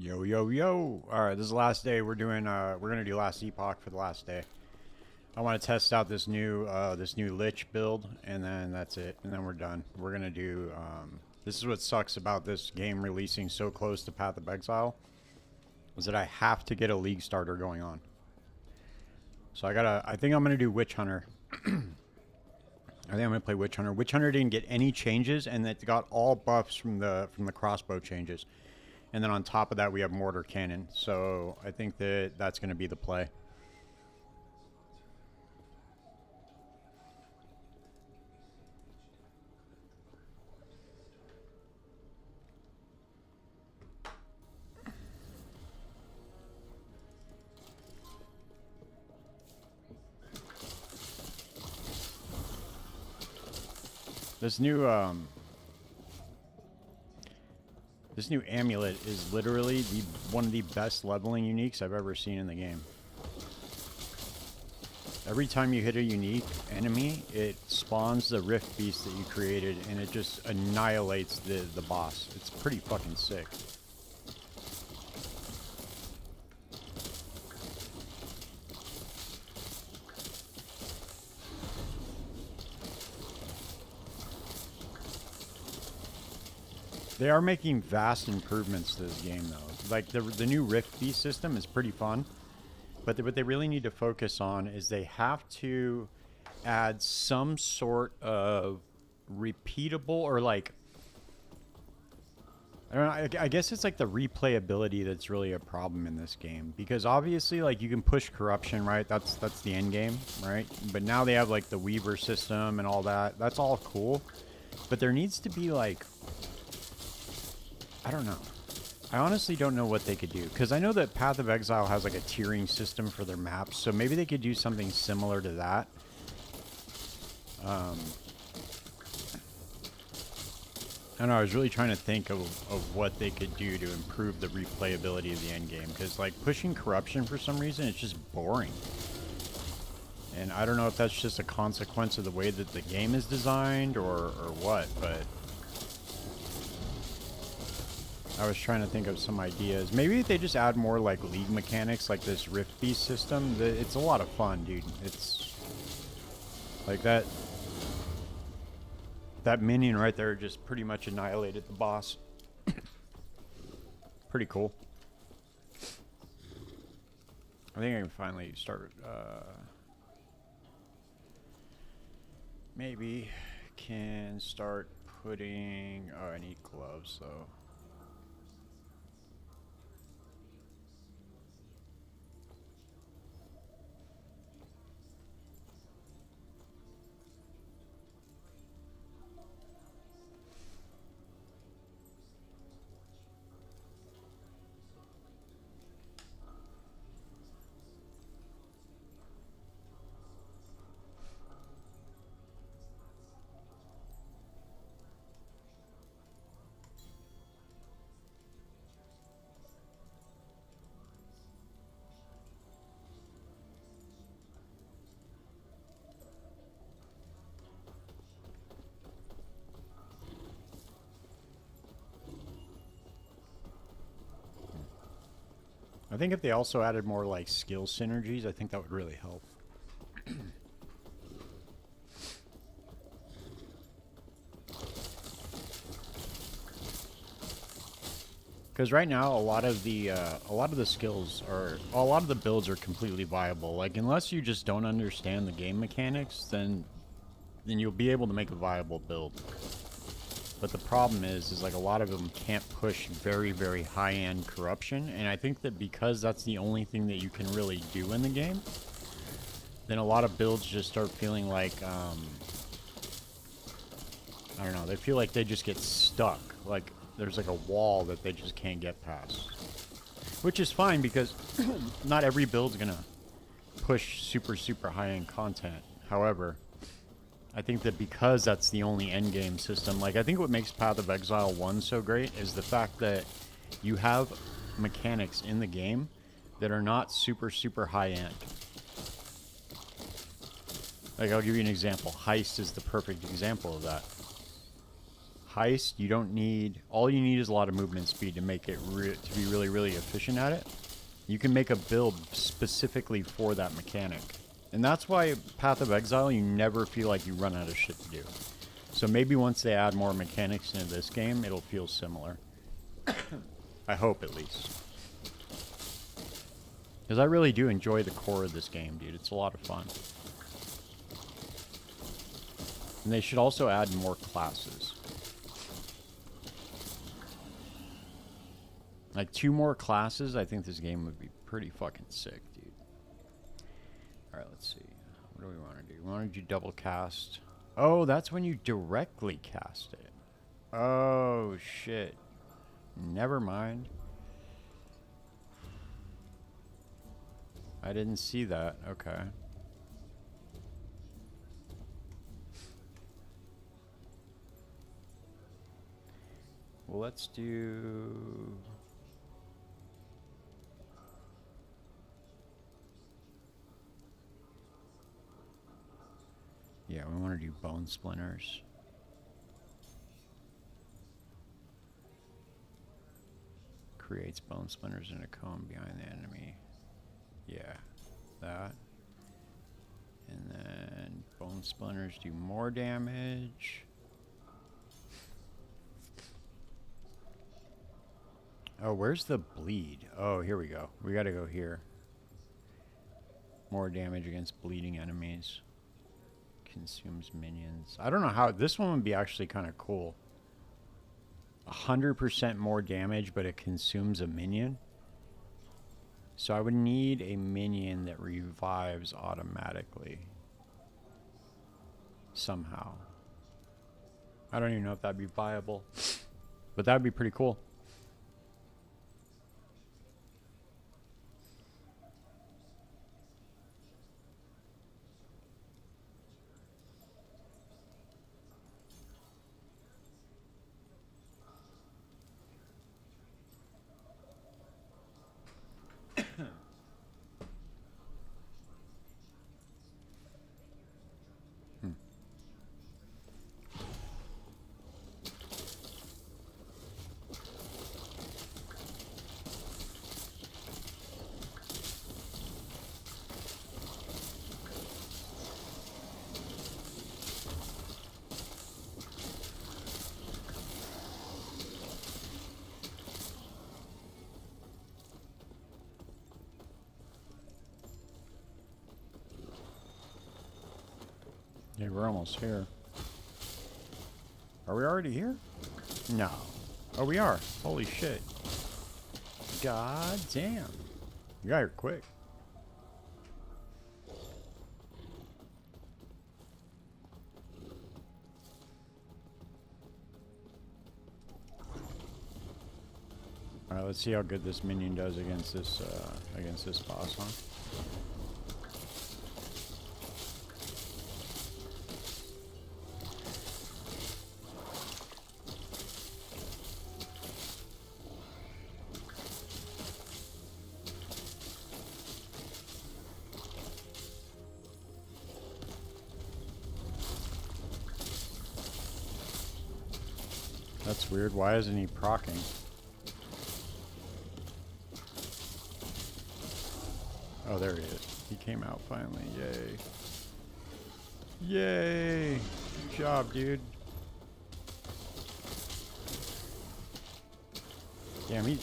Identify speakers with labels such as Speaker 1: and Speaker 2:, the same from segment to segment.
Speaker 1: Yo, yo, yo. All right, this is the last day. We're gonna do last Epoch for the last day. I want to test out this new Lich build, and then that's it. And then we're done. We're gonna do, this is what sucks about this game releasing so close to Path of Exile, is that I have to get a League starter going on. So I think I'm gonna do Witch Hunter. I think I'm gonna play Witch Hunter. Witch Hunter didn't get any changes, and it got all buffs from the crossbow changes. And then on top of that, we have Mortar Cannon. So I think that that's going to be the play. This new amulet is literally one of the best leveling uniques I've ever seen in the game. Every time you hit a unique enemy, it spawns the Rift Beast that you created, and it just annihilates the boss. It's pretty fucking sick. They are making vast improvements to this game, though. Like, the new Rift Beast system is pretty fun. But what they really need to focus on is they have to add some sort of repeatable, or like, I don't know, I guess it's like the replayability that's really a problem in this game. Because obviously, like, you can push corruption, right? That's the end game, right? But now they have, like, the Weaver system and all that. That's all cool. But there needs to be, like, I don't know. I honestly don't know what they could do, because I know that Path of Exile has like a tiering system for their maps, so maybe they could do something similar to that. I don't know, I was really trying to think of what they could do to improve the replayability of the end game, because like pushing corruption for some reason, it's just boring. And I don't know if that's just a consequence of the way that the game is designed or what, but I was trying to think of some ideas. Maybe if they just add more like League mechanics, like this Rift Beast system. It's a lot of fun, dude. It's like that minion right there just pretty much annihilated the boss. Pretty cool. I think I can finally start. Maybe can start putting. Oh, I need gloves though. I think if they also added more like skill synergies, I think that would really help. Because right now, a lot of the skills are, a lot of the builds are completely viable. Like unless you just don't understand the game mechanics, then you'll be able to make a viable build. But the problem is like a lot of them can't push very, very high-end corruption, and I think that because that's the only thing that you can really do in the game, then a lot of builds just start feeling like, I don't know, they feel like they just get stuck. Like there's like a wall that they just can't get past. Which is fine, because not every build's gonna push super, super high-end content. However, I think that because that's the only endgame system, like I think what makes Path of Exile 1 so great is the fact that you have mechanics in the game that are not super, super high end. Like I'll give you an example. Heist is the perfect example of that. heist, you don't need, all you need is a lot of movement speed to make it to be really, really efficient at it. You can make a build specifically for that mechanic. And that's why Path of Exile, you never feel like you run out of shit to do. So maybe once they add more mechanics into this game, it'll feel similar. I hope, at least. Because I really do enjoy the core of this game, dude. It's a lot of fun. And they should also add more classes. Like 2 more classes, I think this game would be pretty fucking sick, dude. Alright, let's see. What do we want to do? We want to do double cast. Oh, that's when you directly cast it. Oh, shit. Never mind. I didn't see that. Okay. Well, let's do... Yeah, we want to do bone splinters. Creates bone splinters in a cone behind the enemy. Yeah, that. And then bone splinters do more damage. Oh, where's the bleed? Oh, here we go. We gotta go here. More damage against bleeding enemies. Consumes minions. I don't know how... This one would be actually kind of cool. 100% more damage, but it consumes a minion. So I would need a minion that revives automatically. Somehow. I don't even know if that'd be viable. But that'd be pretty cool. Yeah, we're almost here. Are we already here? No. Oh, we are. Holy shit. God damn. You got here quick. Alright, let's see how good this minion does against this boss, huh? That's weird. Why isn't he proccing? Oh, there he is. He came out finally. Yay. Yay! Good job, dude. Damn, he...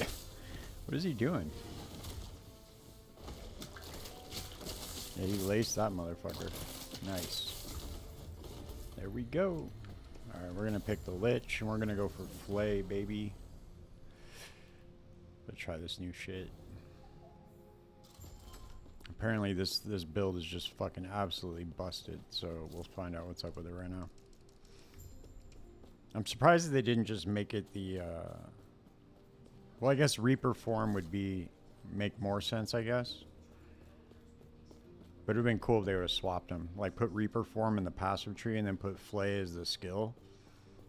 Speaker 1: What is he doing? Yeah, he laced that motherfucker. Nice. There we go. Alright, we're gonna pick the Lich, and we're gonna go for Flay, baby. Let's try this new shit. Apparently this build is just fucking absolutely busted, so we'll find out what's up with it right now. I'm surprised that they didn't just make it the, well, I guess Reaper form would make more sense, I guess. But it would have been cool if they would have swapped them. Like, put Reaper form in the passive tree and then put Flay as the skill.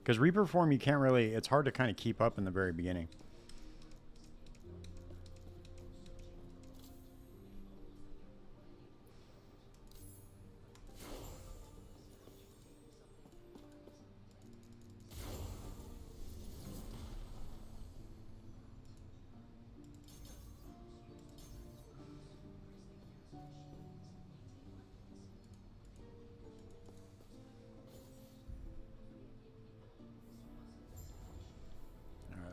Speaker 1: Because Reaper form, you can't really... It's hard to kind of keep up in the very beginning.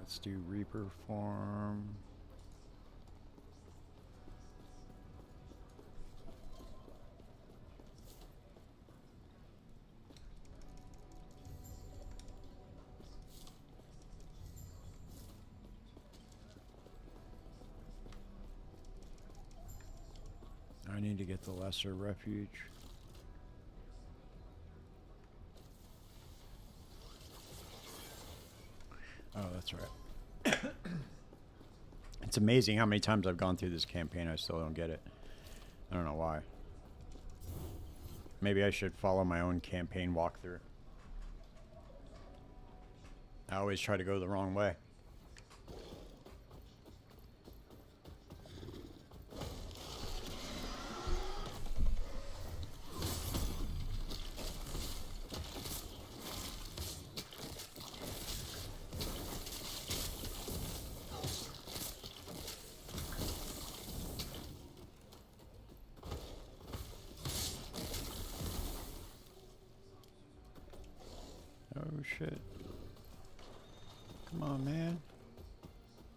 Speaker 1: Let's do Reaper form. I need to get the lesser refuge. Oh, that's right. It's amazing how many times I've gone through this campaign, I still don't get it. I don't know why. Maybe I should follow my own campaign walkthrough. I always try to go the wrong way. Oh shit. Come on, man.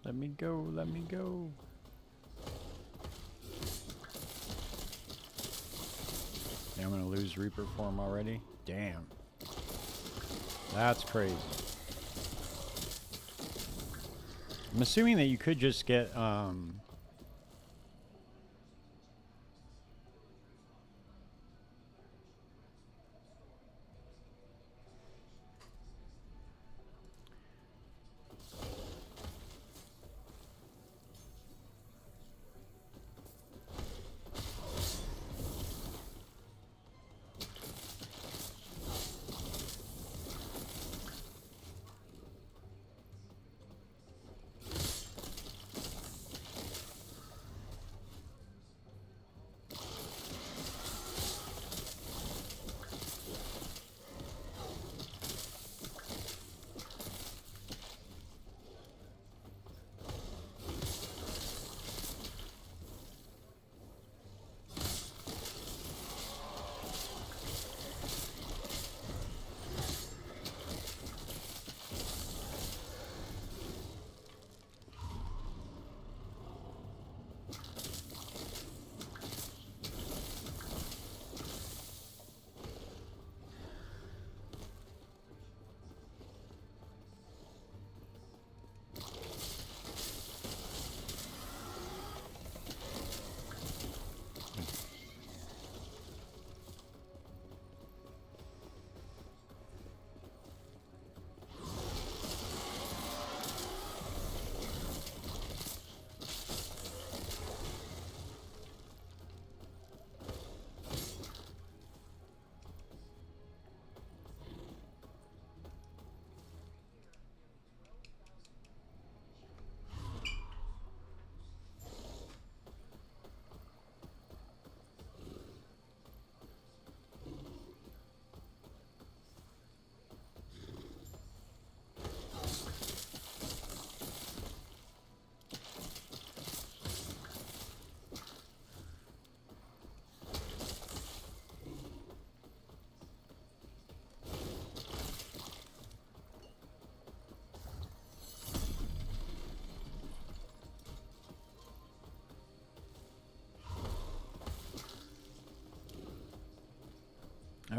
Speaker 1: Let me go, let me go. Yeah, I'm gonna lose Reaper form already. Damn. That's crazy. I'm assuming that you could just get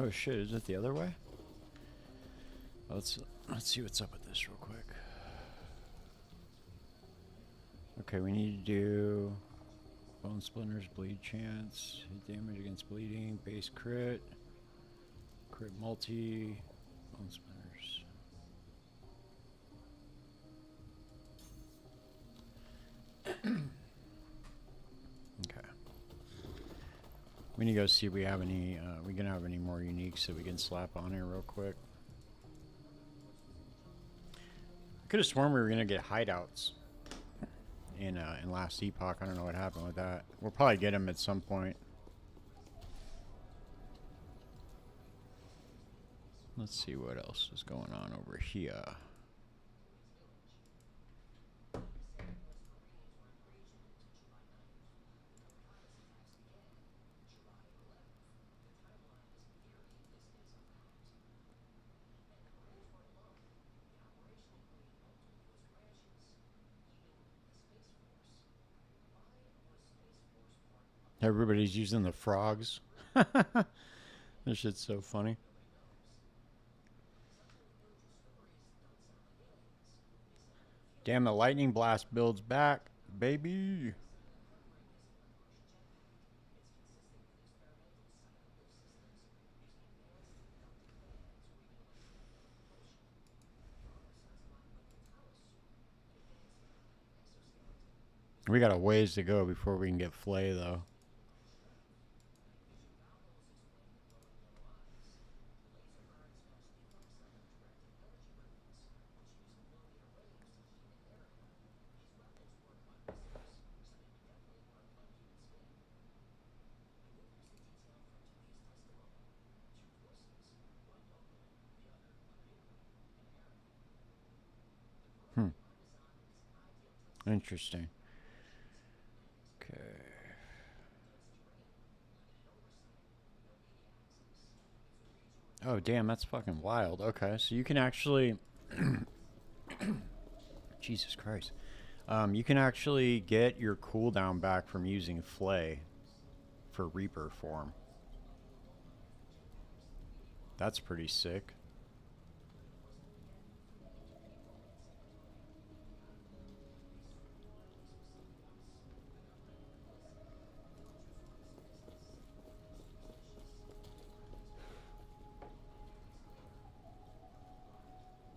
Speaker 1: oh shit, is it the other way? Let's see what's up with this real quick. Okay, we need to do bone splinters, bleed chance, hit damage against bleeding, base crit, crit multi, bone splinters. Okay. We need to go see if we have any, we can have any more uniques that we can slap on here real quick. I could have sworn we were gonna get hideouts in last Epoch. I don't know what happened with that. We'll probably get them at some point. Let's see what else is going on over here. Everybody's using the frogs. This shit's so funny. Damn, the lightning blast builds back, baby. We got a ways to go before we can get Flay, though. Hmm. Interesting. Okay. Oh, damn, that's fucking wild. Okay, so you can actually... Jesus Christ. You can actually get your cooldown back from using Flay for Reaper form. That's pretty sick.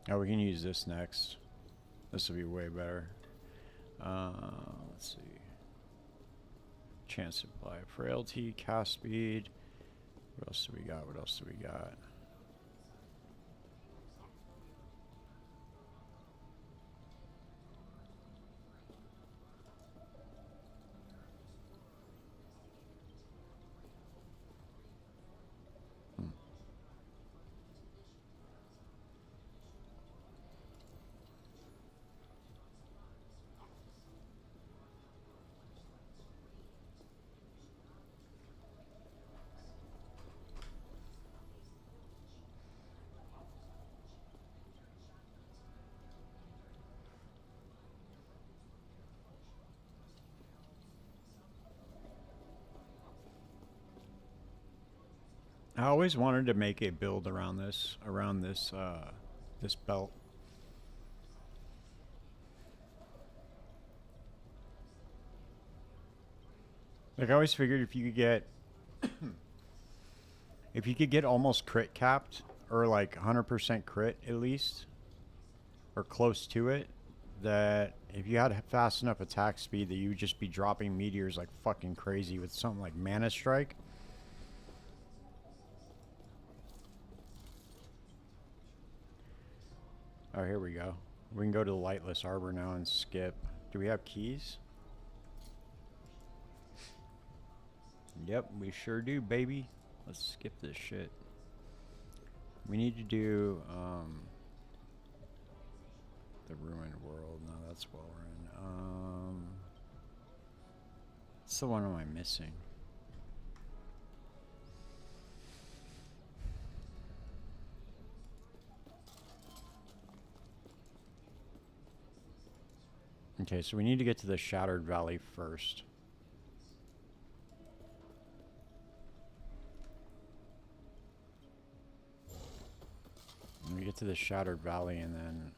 Speaker 1: Oh, we can use this next. This will be way better. Let's see. Chance to apply frailty, cast speed. What else do we got? What else do we got? I always wanted to make a build around this, this belt. Like I always figured if you could get, if you could get almost crit capped or like 100% crit at least, or close to it, that if you had fast enough attack speed that you would just be dropping meteors like fucking crazy with something like Mana Strike. Oh, here we go. We can go to the Lightless Arbor now and skip. Do we have keys? Yep, we sure do, baby. Let's skip this shit. We need to do, the Ruined World. No, that's what we're in. What's the one am I missing? Okay, so we need to get to the Shattered Valley first. We get to the Shattered Valley and then...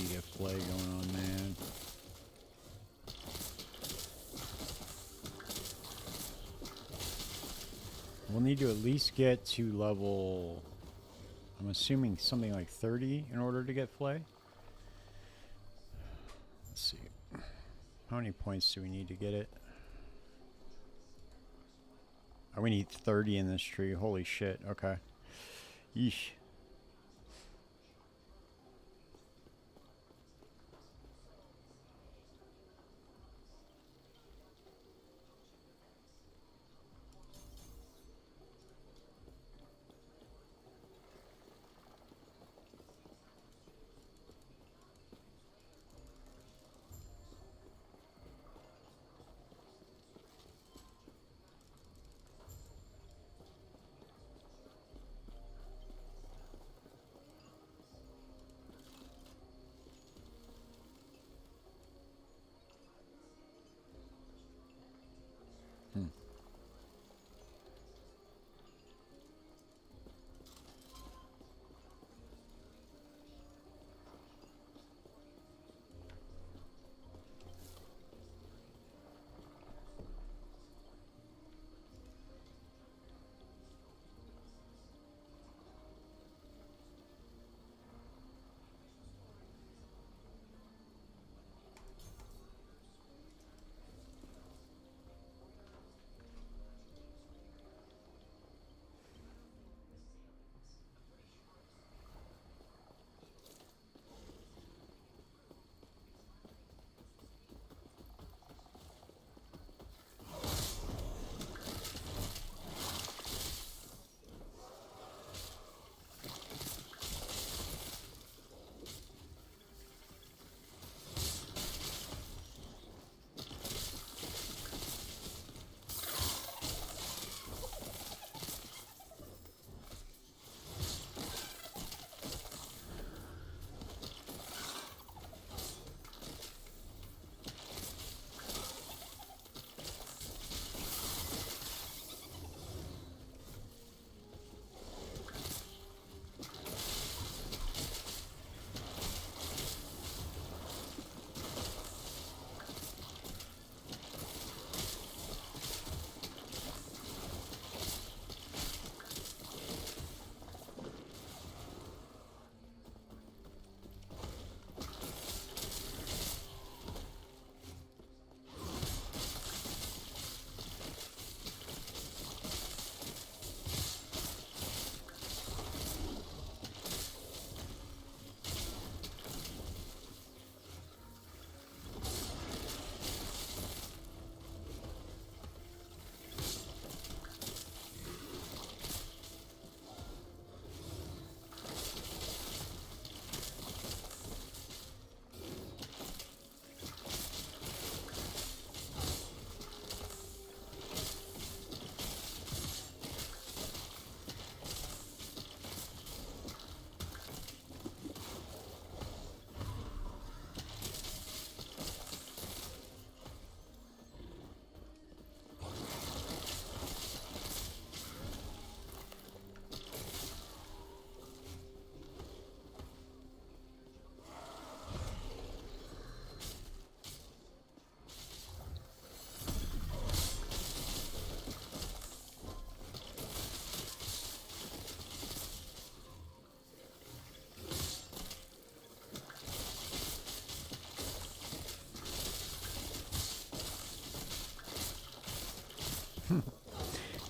Speaker 1: need to get flay going on, man. We'll need to at least get to level, I'm assuming something like 30 in order to get flay. Let's see. How many points do we need to get it? Oh, we need 30 in this tree. Holy shit. Okay. Yeesh.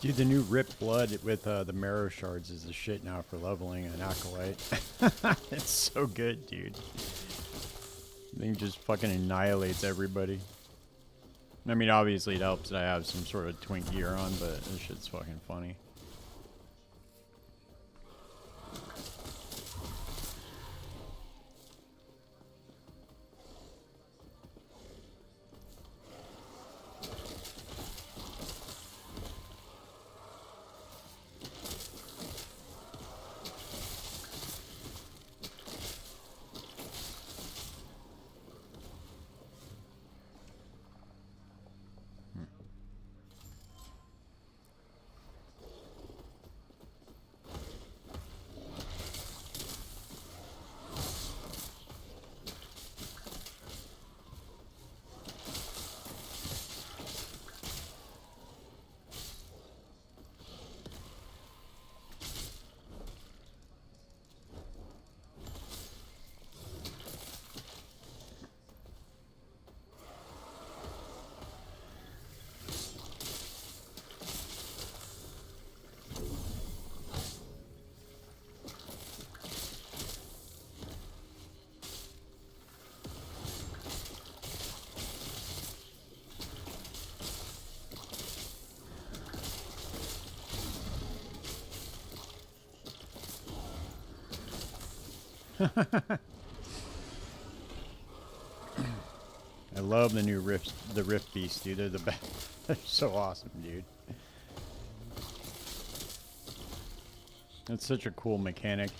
Speaker 1: Dude, the new Rip Blood with the marrow shards is the shit now for leveling an acolyte. It's so good, dude. The thing just fucking annihilates everybody. I mean, obviously it helps that I have some sort of twink gear on, but this shit's fucking funny. I love the new the Rift Beasts, dude. They're the best. They're so awesome, dude. It's such a cool mechanic.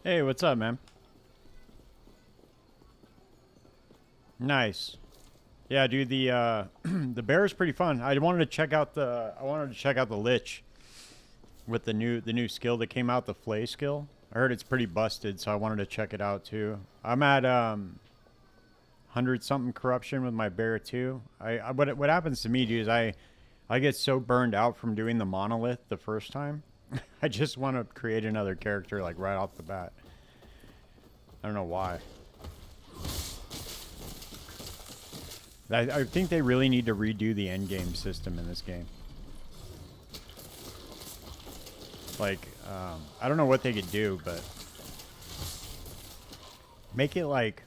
Speaker 1: Hey, what's up, man? Nice. Yeah, dude, the the bear is pretty fun. I wanted to check out the lich with the new skill that came out, the flay skill. I heard it's pretty busted, so I wanted to check it out too. I'm at 100 something corruption with my bear too. What happens to me, dude, is I get so burned out from doing the monolith the first time. I just want to create another character like right off the bat. I don't know why. I think they really need to redo the endgame system in this game. Like, I don't know what they could do, but make it like...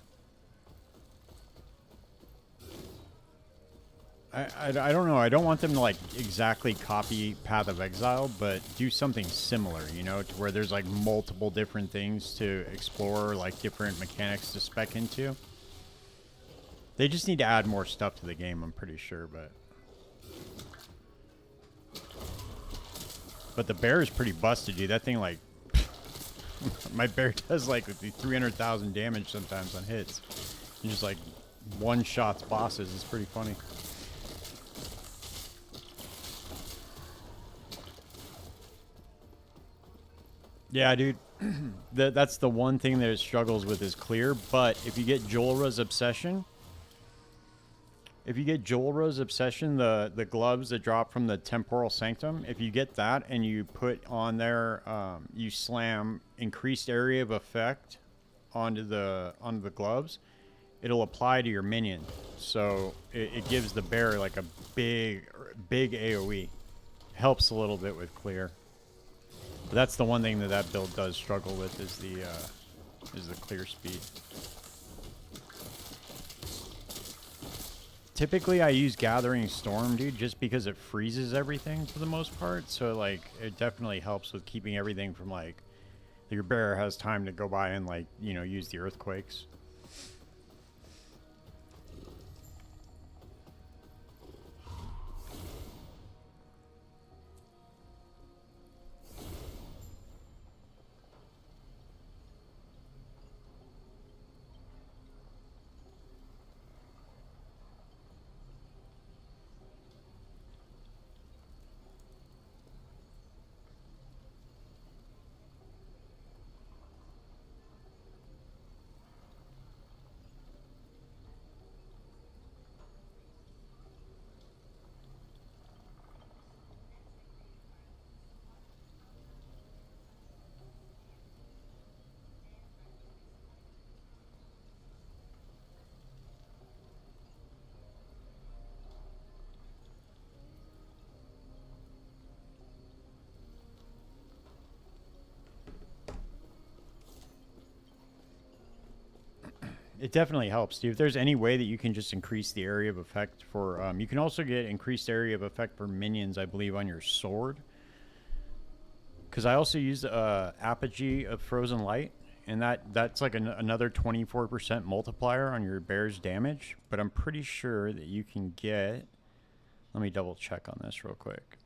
Speaker 1: I don't know. I don't want them to like exactly copy Path of Exile, but do something similar, you know, to where there's like multiple different things to explore, like different mechanics to spec into. They just need to add more stuff to the game, I'm pretty sure, but the bear is pretty busted, dude. That thing, like, my bear does like 300,000 damage sometimes on hits. He just like one-shots bosses. It's pretty funny. Yeah, dude. That's the one thing that it struggles with is clear. But if you get Jorah's Obsession, the gloves that drop from the Temporal Sanctum, if you get that and you put on there, you slam increased area of effect onto the gloves, it'll apply to your minion. So it gives the bear like a big AoE. Helps a little bit with clear. But that's the one thing that build does struggle with is the clear speed. Typically, I use Gathering Storm, dude, just because it freezes everything for the most part. So, like, it definitely helps with keeping everything from, like, your bear has time to go by and, like, you know, use the earthquakes. It definitely helps, dude. If there's any way that you can just increase the area of effect for... you can also get increased area of effect for minions, I believe, on your sword. Because I also use Apogee of Frozen Light, and that's like another 24% multiplier on your bear's damage. But I'm pretty sure that you can get... Let me double check on this real quick.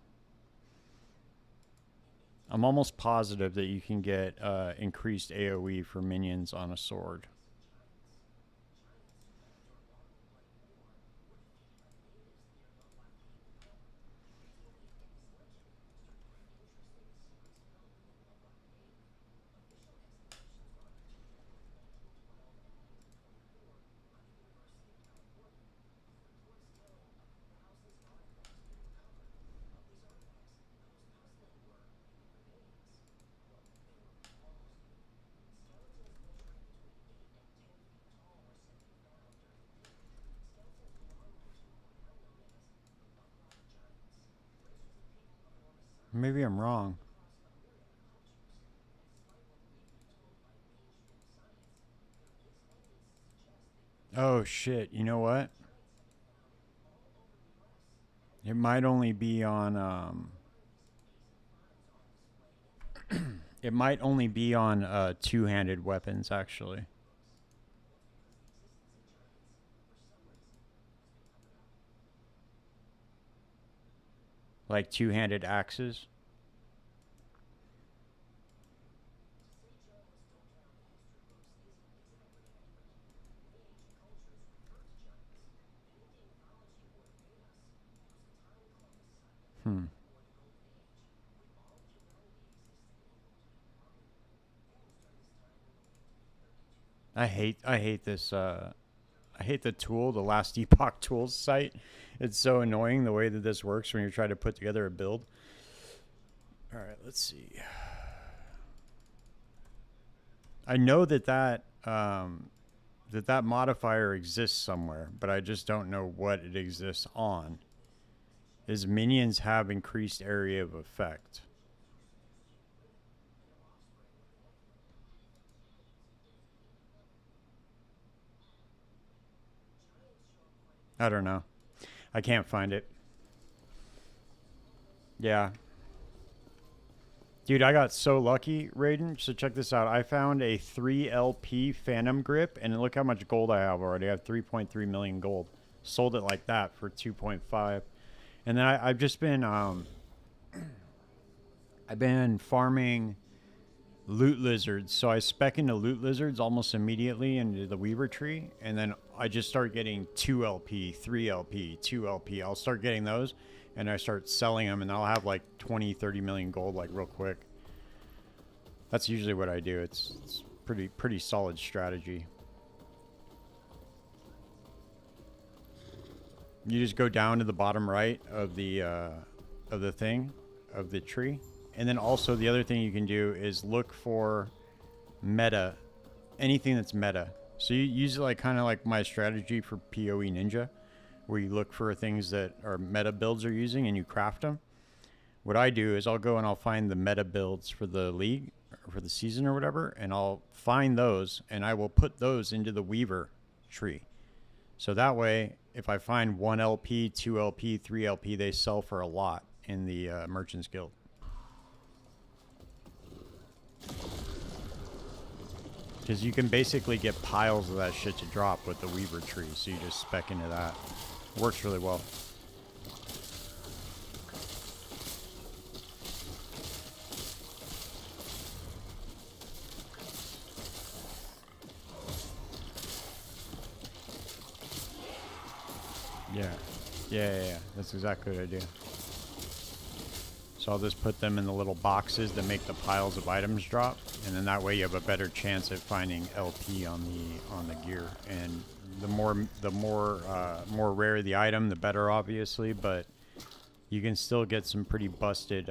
Speaker 1: I'm almost positive that you can get increased AoE for minions on a sword. Maybe I'm wrong. Oh shit, you know what? It might only be on it might only be on two-handed weapons actually. Like two-handed axes. Hmm. I hate this I hate the tool, the last Epoch tools site. It's so annoying the way that this works when you're trying to put together a build. All right, let's see. I know that that modifier exists somewhere, but I just don't know what it exists on. Is minions have increased area of effect? I don't know. I can't find it. Yeah. Dude, I got so lucky, Raiden. So check this out. I found a 3LP Phantom Grip, and look how much gold I have already. I have 3.3 million gold. Sold it like that for 2.5. And then I've just been I've been farming loot lizards. So I spec into loot lizards almost immediately into the Weaver tree, and then I just start getting 2LP, 3LP, 2LP. I'll start getting those, and I start selling them, and I'll have like 20, 30 million gold like real quick. That's usually what I do. It's pretty solid strategy. You just go down to the bottom right of the thing, of the tree, and then also the other thing you can do is look for meta, anything that's meta. So you use it like kind of like my strategy for POE Ninja, where you look for things that are meta builds are using and you craft them. What I do is I'll go and I'll find the meta builds for the league or for the season or whatever, and I'll find those and I will put those into the Weaver tree. So that way, if I find 1LP, 2LP, 3LP, they sell for a lot in the Merchants Guild. Because you can basically get piles of that shit to drop with the Weaver tree, so you just spec into that. Works really well. Yeah. Yeah. That's exactly what I do. So I'll just put them in the little boxes that make the piles of items drop, and then that way you have a better chance at finding LP on the gear. And the more rare the item, the better, obviously. But you can still get some pretty busted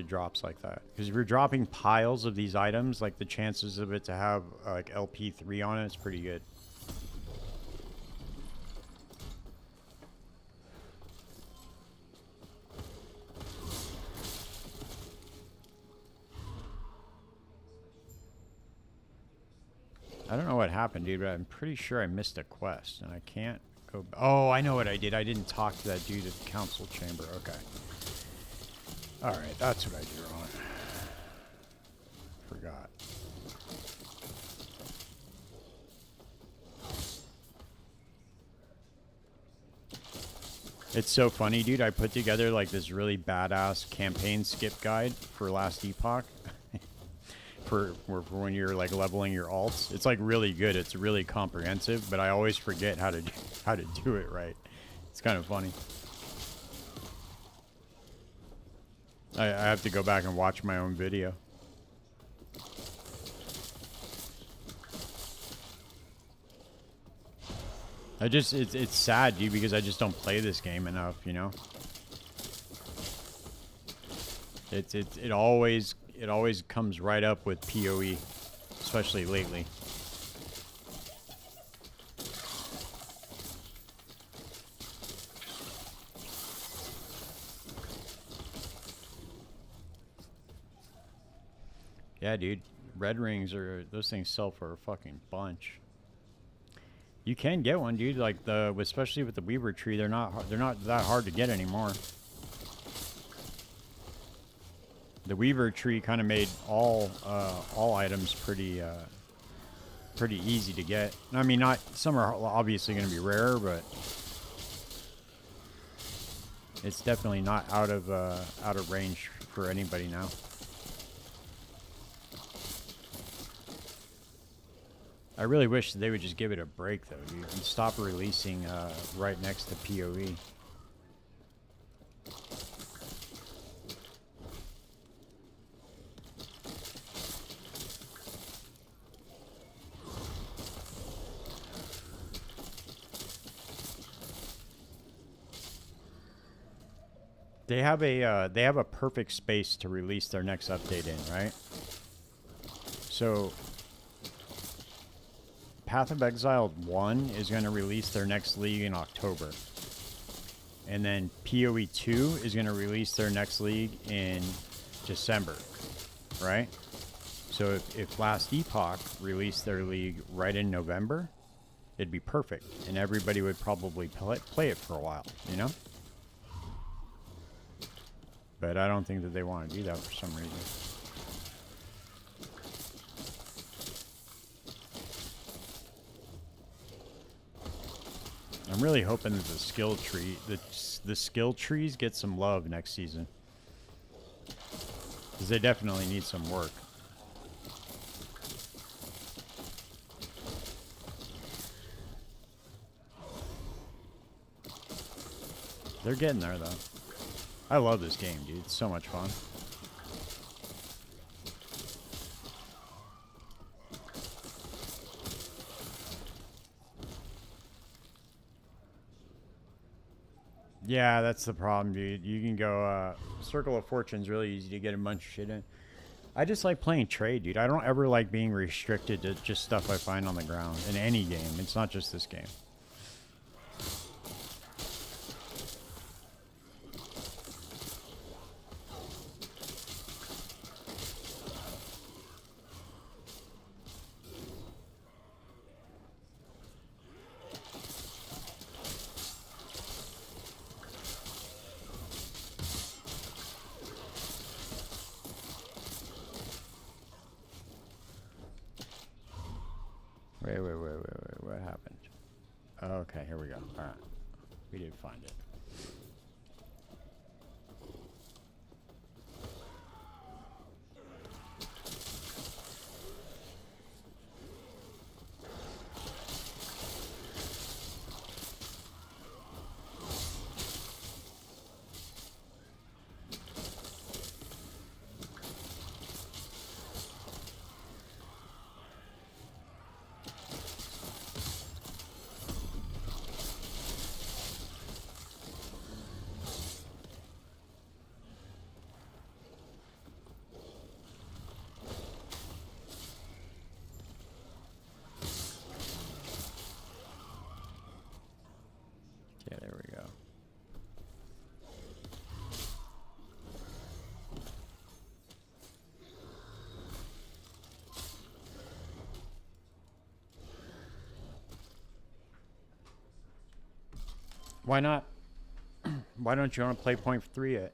Speaker 1: drops like that. Because if you're dropping piles of these items, like the chances of it to have like LP3 on it is pretty good. I don't know what happened, dude, but I'm pretty sure I missed a quest, and I can't go... Oh, I know what I did. I didn't talk to that dude at the council chamber. Okay. Alright, that's what I did wrong. Forgot. It's so funny, dude. I put together like this really badass campaign skip guide for last Epoch. for when you're like leveling your alts. It's like really good. It's really comprehensive, but I always forget how to do it right. It's kind of funny. I have to go back and watch my own video. It's sad, dude, because I just don't play this game enough, you know. It always comes right up with POE, especially lately. Yeah, dude, red rings those things sell for a fucking bunch. You can get one, dude. Like especially with the Weaver tree, they're not that hard to get anymore. The Weaver tree kind of made all items pretty easy to get. I mean, not some are obviously going to be rare, but it's definitely not out of range for anybody now. I really wish they would just give it a break, though, dude, and stop releasing right next to POE. They have a perfect space to release their next update in, right? So Path of Exile 1 is going to release their next league in October. And then POE2 is going to release their next league in December, right? So if last Epoch released their league right in November, it'd be perfect. And everybody would probably play it for a while, you know? But I don't think that they want to do that for some reason. I'm really hoping that the skill trees get some love next season, because they definitely need some work. They're getting there, though. I love this game, dude. It's so much fun. Yeah, that's the problem, dude. You can go, Circle of Fortune's really easy to get a bunch of shit in. I just like playing trade, dude. I don't ever like being restricted to just stuff I find on the ground in any game. It's not just this game. Wait, what happened? Okay, here we go. Alright. We did find it. Yeah, there we go. Why not? Why don't you want to play 0.3 yet?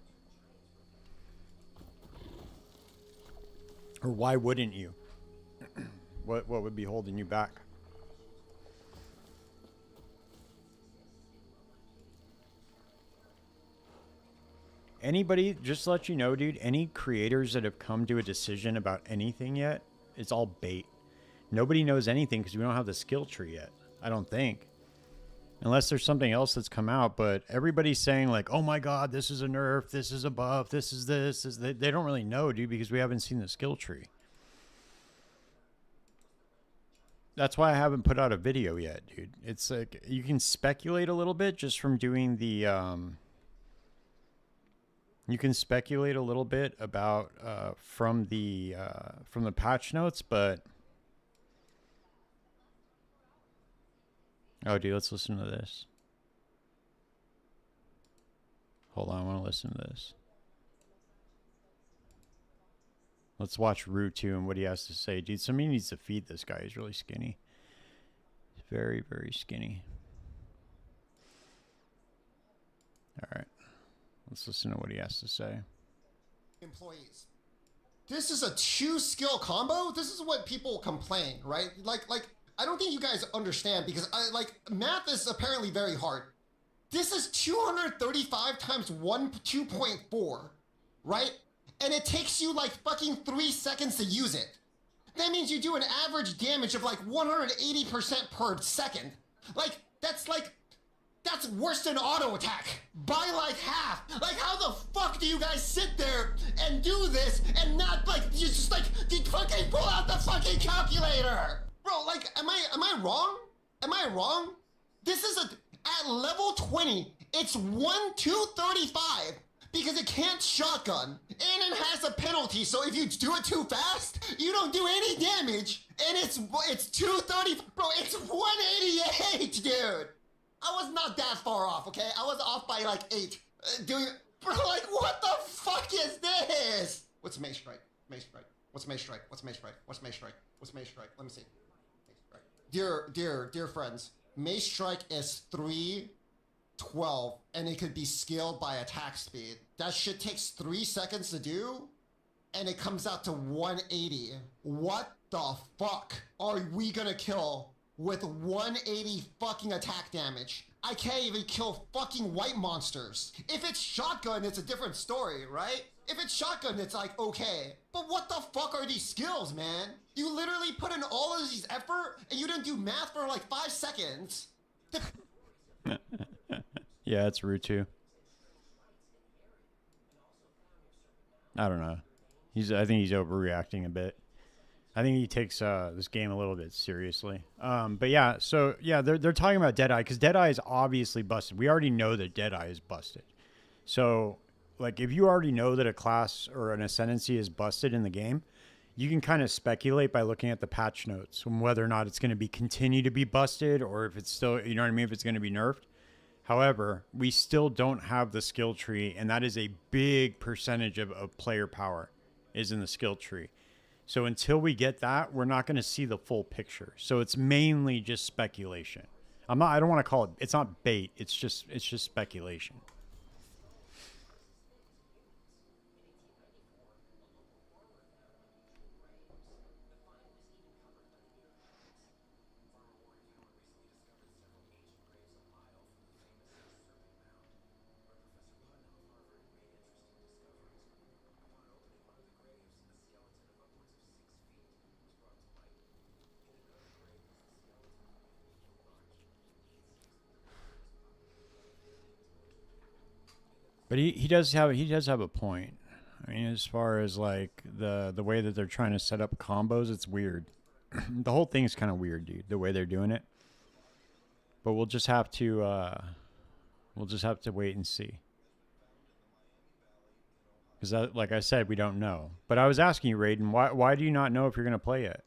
Speaker 1: Or why wouldn't you? What would be holding you back? Anybody, just to let you know, dude, any creators that have come to a decision about anything yet, it's all bait. Nobody knows anything because we don't have the skill tree yet. I don't think. Unless there's something else that's come out, but everybody's saying like, oh my God, this is a nerf, this is a buff, this is this. They don't really know, dude, because we haven't seen the skill tree. That's why I haven't put out a video yet, dude. It's like, you can speculate a little bit just from doing the, you can speculate a little bit about, from the patch notes, but, oh, dude, let's listen to this. Hold on, I want to listen to this. Let's watch Root 2 and what he has to say. Dude, somebody needs to feed this guy. He's really skinny. He's very, very skinny. All right. Let's listen to what he has to say.
Speaker 2: Employees. This is a 2-skill combo? This is what people complain, right? Like I don't think you guys understand because math is apparently very hard. This is 235 times 2.4, right? And it takes you like fucking 3 seconds to use it. That means you do an average damage of like 180% per second. That's worse than auto attack by like half. Like, how the fuck do you guys sit there and do this and not like you just like you fucking pull out the fucking calculator, bro? Like, am I wrong? Am I wrong? This is at level 20. It's 1/235 because it can't shotgun and it has a penalty. So if you do it too fast, you don't do any damage. And it's 230, bro. It's 188, dude. I was not that far off, okay? I was off by like 8. Bro, like, what the fuck is this? What's Mace Strike? Mace Strike. What's Mace Strike? What's Mace Strike? What's Mace Strike? What's Mace Strike? Let me see. Mace Strike. Dear friends, Mace Strike is 312, and it could be scaled by attack speed. That shit takes 3 seconds to do, and it comes out to 180. What the fuck are we gonna kill with 180 fucking attack damage? I can't even kill fucking white monsters. If it's shotgun, it's a different story, right? If it's shotgun, it's like, okay. But what the fuck are these skills, man? You literally put in all of these effort, and you didn't do math for like 5 seconds.
Speaker 1: Yeah, it's Root 2. I don't know. I think he's overreacting a bit. I think he takes this game a little bit seriously. But yeah, so yeah, they're talking about Deadeye because Deadeye is obviously busted. We already know that Deadeye is busted. So like, if you already know that a class or an ascendancy is busted in the game, you can kind of speculate by looking at the patch notes on whether or not it's going to continue to be busted or if it's still, you know what I mean, if it's going to be nerfed. However, we still don't have the skill tree, and that is a big percentage of player power is in the skill tree. So until we get that, we're not going to see the full picture. So it's mainly just speculation. I don't want to call it, it's not bait. It's just speculation. But he does have a point. I mean, as far as like the way that they're trying to set up combos, it's weird. The whole thing's kind of weird, dude. The way they're doing it. But we'll just have to wait and see. Because like I said, we don't know. But I was asking you, Raiden, why do you not know if you're gonna play it?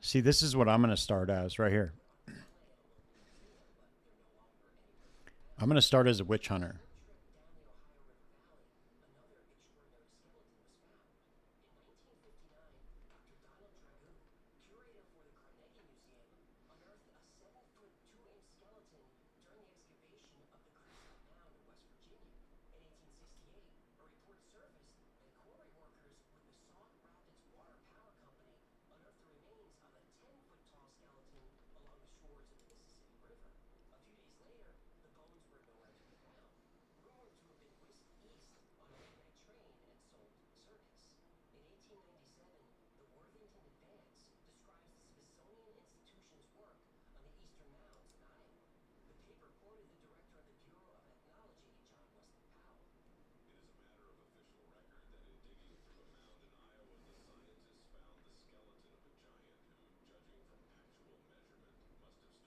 Speaker 1: See, this is what I'm going to start as right here. I'm gonna start as a witch hunter.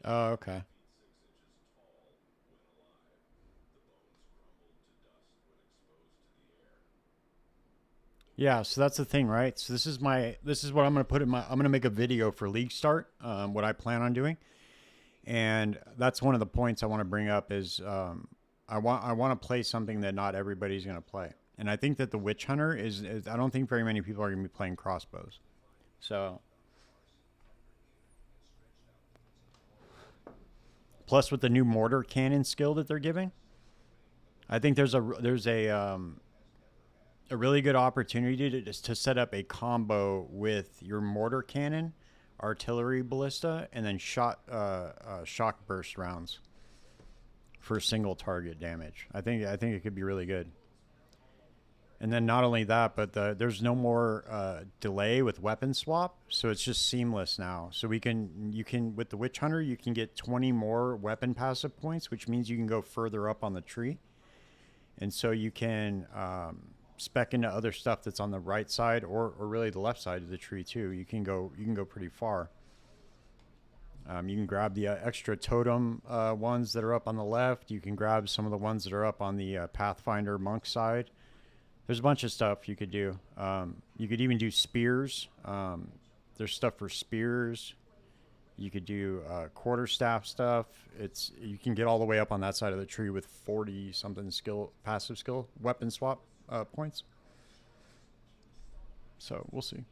Speaker 1: Oh, okay. Yeah, so that's the thing, right? So this is what I'm gonna put in my. I'm gonna make a video for League Start. What I plan on doing, and that's one of the points I want to bring up is I want to play something that not everybody's gonna play, and I think that the Witch Hunter is I don't think very many people are gonna be playing crossbows. So plus with the new mortar cannon skill that they're giving, I think there's a really good opportunity to set up a combo with your mortar cannon, artillery ballista, and then shock burst rounds for single target damage. I think it could be really good. And then not only that, but there's no more delay with weapon swap, so it's just seamless now. So you can with the Witch Hunter you can get 20 more weapon passive points, which means you can go further up on the tree, and so you can spec into other stuff that's on the right side or really the left side of the tree too. You can go pretty far. You can grab the extra totem ones that are up on the left. You can grab some of the ones that are up on the Pathfinder monk side. There's a bunch of stuff you could do. You could even do spears. There's stuff for spears. You could do quarterstaff stuff. You can get all the way up on that side of the tree with 40 something passive skill weapon swap points. So we'll see.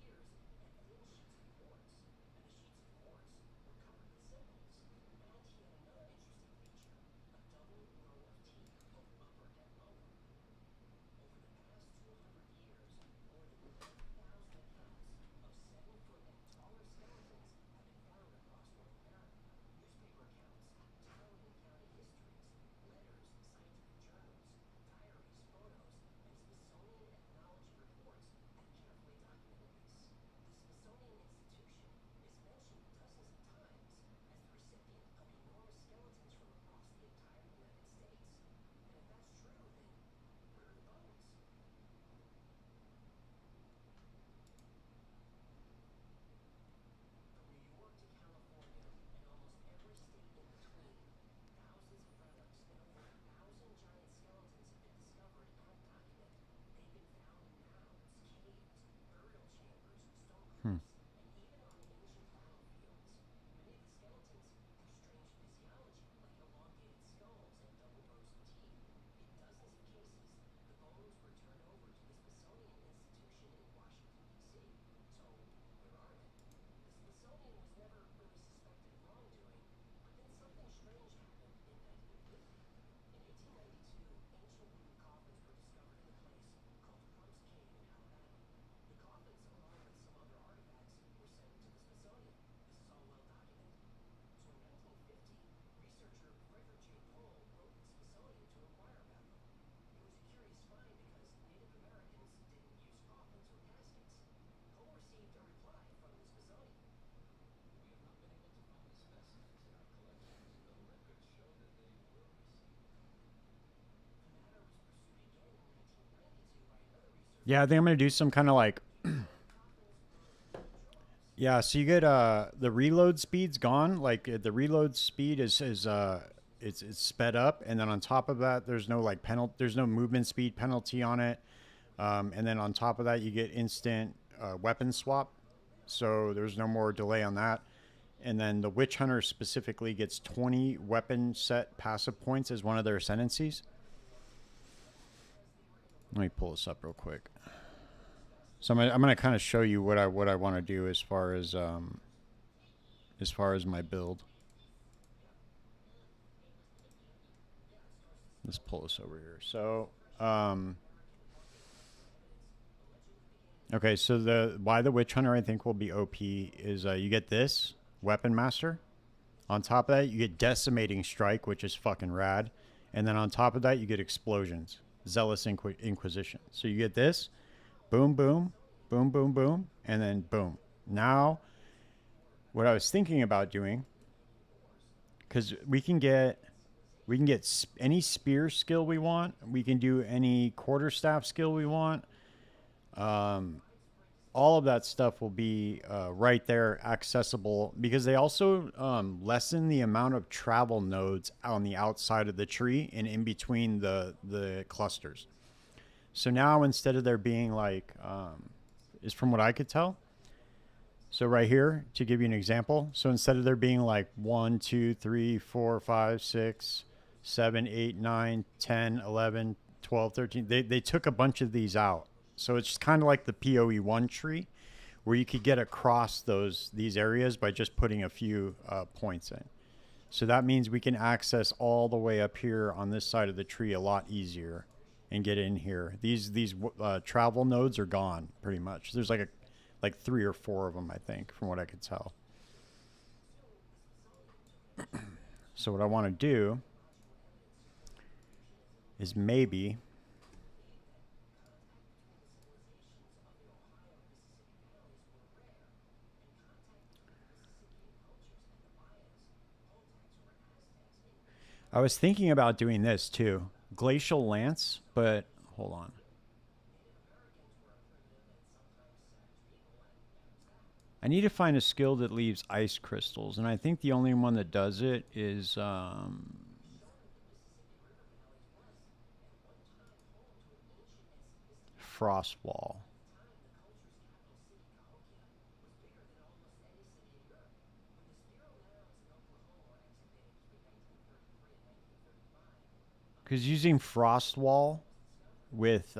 Speaker 1: Hmm. Yeah, I think I'm gonna do some kind of like yeah. So you get the reload speed's gone. Like the reload speed is it's sped up, and then on top of that, there's no like penalty. There's no movement speed penalty on it. And then on top of that, you get instant weapon swap. So there's no more delay on that. and then the Witch Hunter specifically gets 20 weapon set passive points as one of their ascendancies. Let me pull this up real quick. So I'm gonna kind of show you what I want to do as far as my build. Let's pull this over here. So okay, so why the Witch Hunter I think will be OP is you get this Weapon Master. On top of that, you get Decimating Strike, which is fucking rad. And then on top of that, you get Explosions. Zealous Inquisition. So you get this. Boom, boom. Boom, boom, boom. And then boom. Now, what I was thinking about doing, because we can get any spear skill we want. We can do any quarterstaff skill we want. All of that stuff will be right there, accessible, because they also lessen the amount of travel nodes on the outside of the tree and in between the clusters. So now instead of there being like, is from what I could tell. So right here, to give you an example, so instead of there being like 1, 2, 3, 4, 5, 6, 7, 8, 9, 10, 11, 12, 13, they took a bunch of these out. So it's kind of like the POE1 tree, where you could get across these areas by just putting a few points in. So that means we can access all the way up here on this side of the tree a lot easier and get in here. These travel nodes are gone pretty much. There's like 3 or 4 of them, I think, from what I could tell. So what I want to do is maybe I was thinking about doing this too. Glacial Lance, but hold on. I need to find a skill that leaves ice crystals, and I think the only one that does it is Frost Wall. Because using Frost Wall with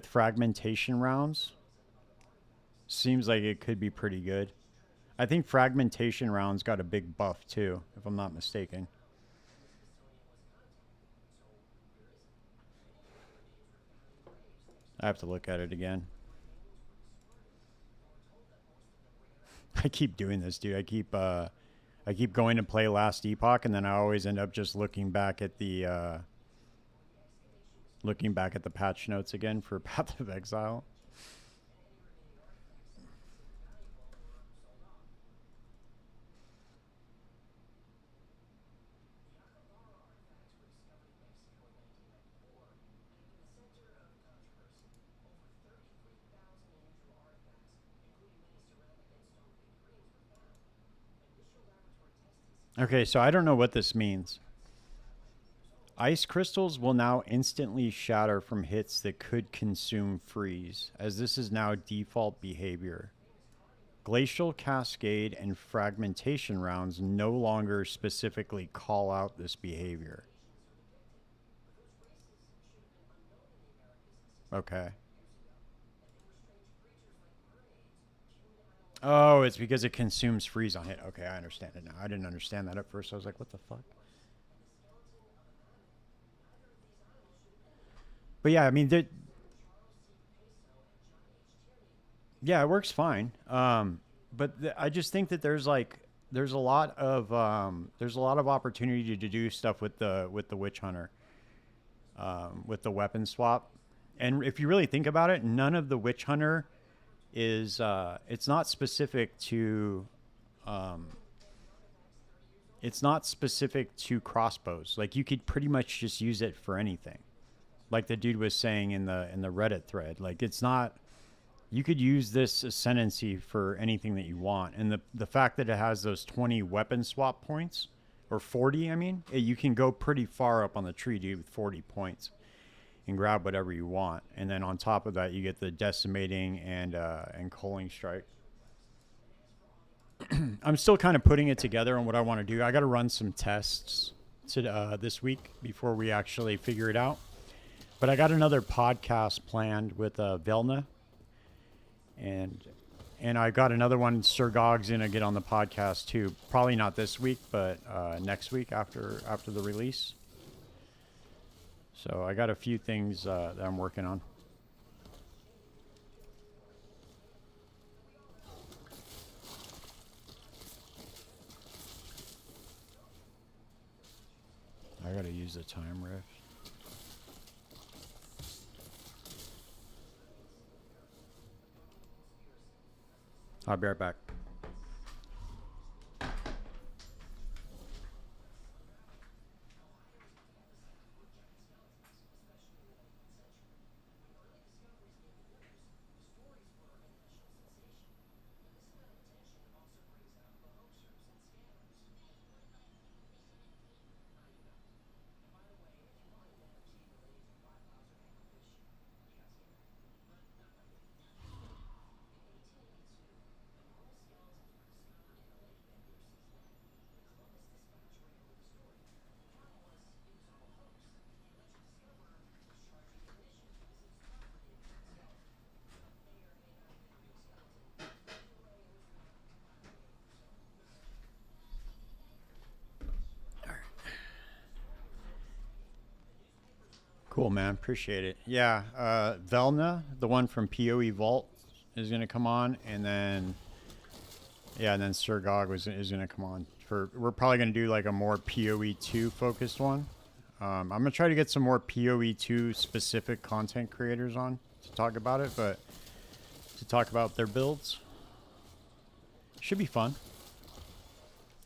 Speaker 1: fragmentation rounds seems like it could be pretty good. I think fragmentation rounds got a big buff too, if I'm not mistaken. I have to look at it again. I keep doing this, dude. I keep going to play Last Epoch, and then I always end up just looking back at the patch notes again for Path of Exile. Okay, so I don't know what this means. Ice crystals will now instantly shatter from hits that could consume freeze, as this is now default behavior. Glacial Cascade and fragmentation rounds no longer specifically call out this behavior. Okay. Oh, it's because it consumes freeze on hit. Okay, I understand it now. I didn't understand that at first. I was like, what the fuck? But yeah, I mean, yeah, it works fine. But I just think that there's a lot of opportunity to do stuff with the Witch Hunter, with the weapon swap. And if you really think about it, none of the Witch Hunter is it's not specific to crossbows. Like, you could pretty much just use it for anything. Like the dude was saying in the Reddit thread, like, it's not, you could use this ascendancy for anything that you want. And the fact that it has those 20 weapon swap points, or 40, I mean, you can go pretty far up on the tree, dude, with 40 points and grab whatever you want. And then on top of that, you get the decimating and culling strike. I'm still kind of putting it together on what I want to do. I got to run some tests this week before we actually figure it out. But I got another podcast planned with Velna, and I got another one. Sir Gog's gonna get on the podcast too. Probably not this week, but next week after the release. So I got a few things that I'm working on. I gotta use the time riff. I'll be right back. Cool, man. Appreciate it. Yeah, Velna, the one from POE Vault, is gonna come on, and then and then Sir Gog is gonna come on. We're probably gonna do like a more POE2 focused one. I'm gonna try to get some more POE2 specific content creators on to talk about it, but to talk about their builds should be fun.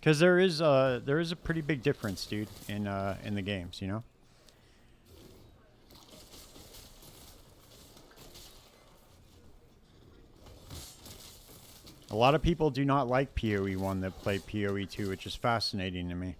Speaker 1: Because there is a pretty big difference, dude, in the games, you know. A lot of people do not like POE1 that play POE2, which is fascinating to me.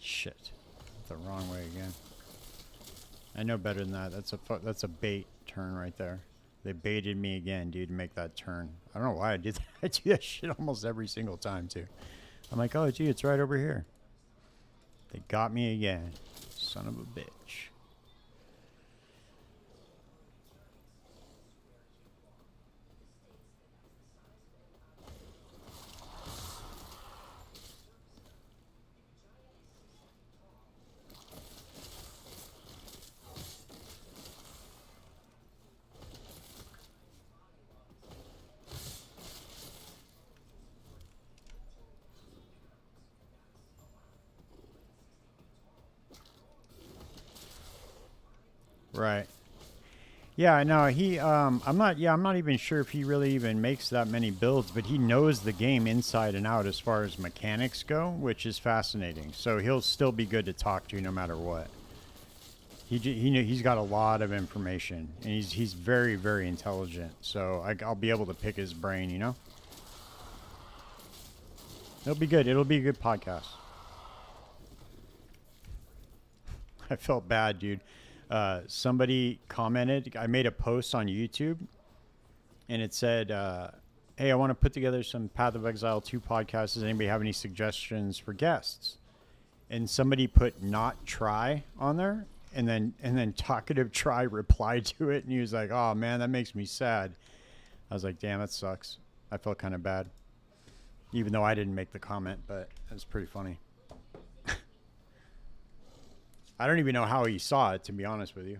Speaker 1: Shit, the wrong way again. I know better than that. That's a bait turn right there. They baited me again, dude, to make that turn. I don't know why I did that. I do that shit almost every single time too. I'm like, oh gee, it's right over here. They got me again. Son of a bitch. Right. Yeah, I know. I'm not even sure if he really even makes that many builds, but he knows the game inside and out as far as mechanics go, which is fascinating. So he'll still be good to talk to no matter what. He's got a lot of information, and he's very, very intelligent. So I'll be able to pick his brain, you know? It'll be good. It'll be a good podcast. I felt bad, dude. Somebody commented, I made a post on YouTube, and it said, hey, I want to put together some Path of Exile 2 podcasts. Does anybody have any suggestions for guests? And somebody put not try on there, and then Talkative Try replied to it, and he was like, oh man, that makes me sad. I was like, damn, that sucks. I felt kind of bad, even though I didn't make the comment, but it was pretty funny. I don't even know how he saw it, to be honest with you.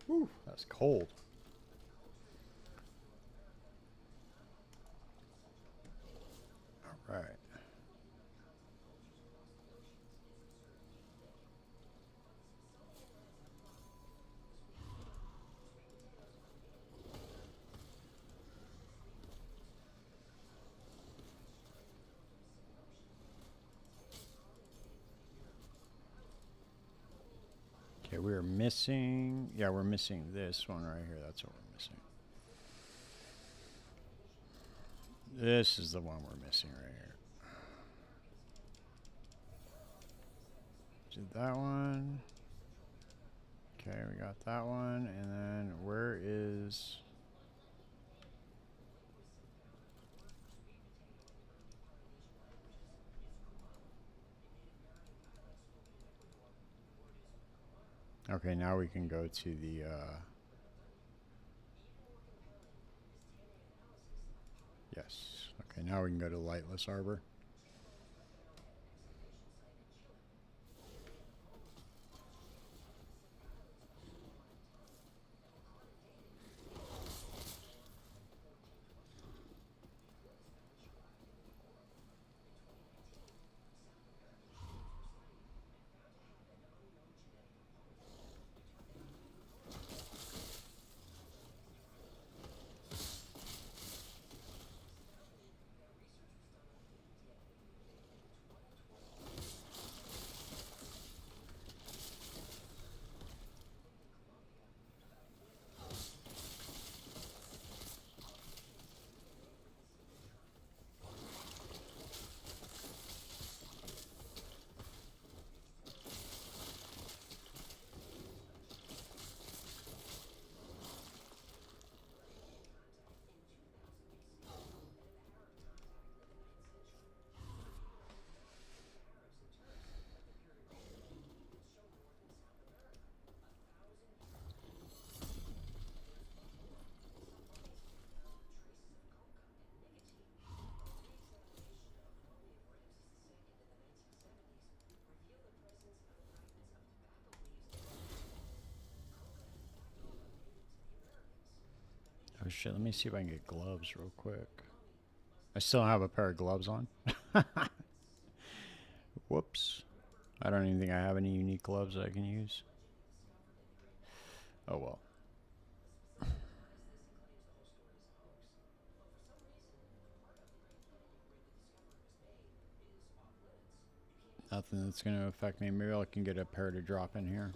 Speaker 1: Whew, that's cold. All right. we're missing. Yeah, we're missing this one right here. That's what we're missing. This is the one we're missing right here. Did that one. Okay, we got that one. And then where is... Okay, now we can go to the... Yes. Okay, now we can go to Lightless Arbor. Oh shit, let me see if I can get gloves real quick. I still have a pair of gloves on. Whoops. I don't even think I have any unique gloves that I can use. Oh well. Nothing that's going to affect me. Maybe I can get a pair to drop in here.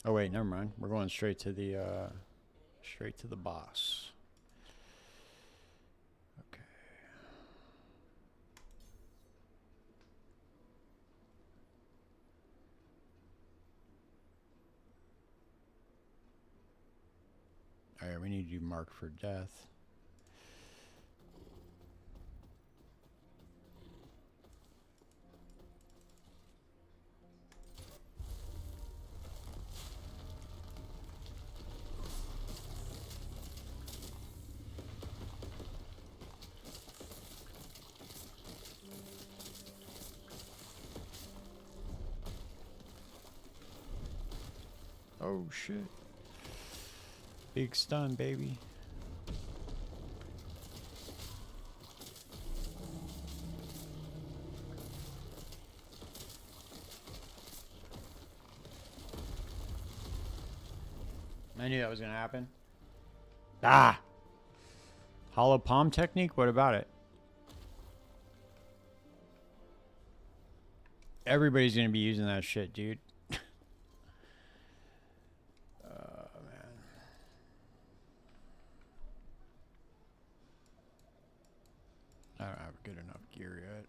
Speaker 1: Oh wait, never mind. We're going straight to the boss. Okay. All right, we need to do mark for death. Oh shit. Big stun, baby. I knew that was gonna happen. Ah! Hollow palm technique? What about it? Everybody's gonna be using that shit, dude. I don't have good enough gear yet.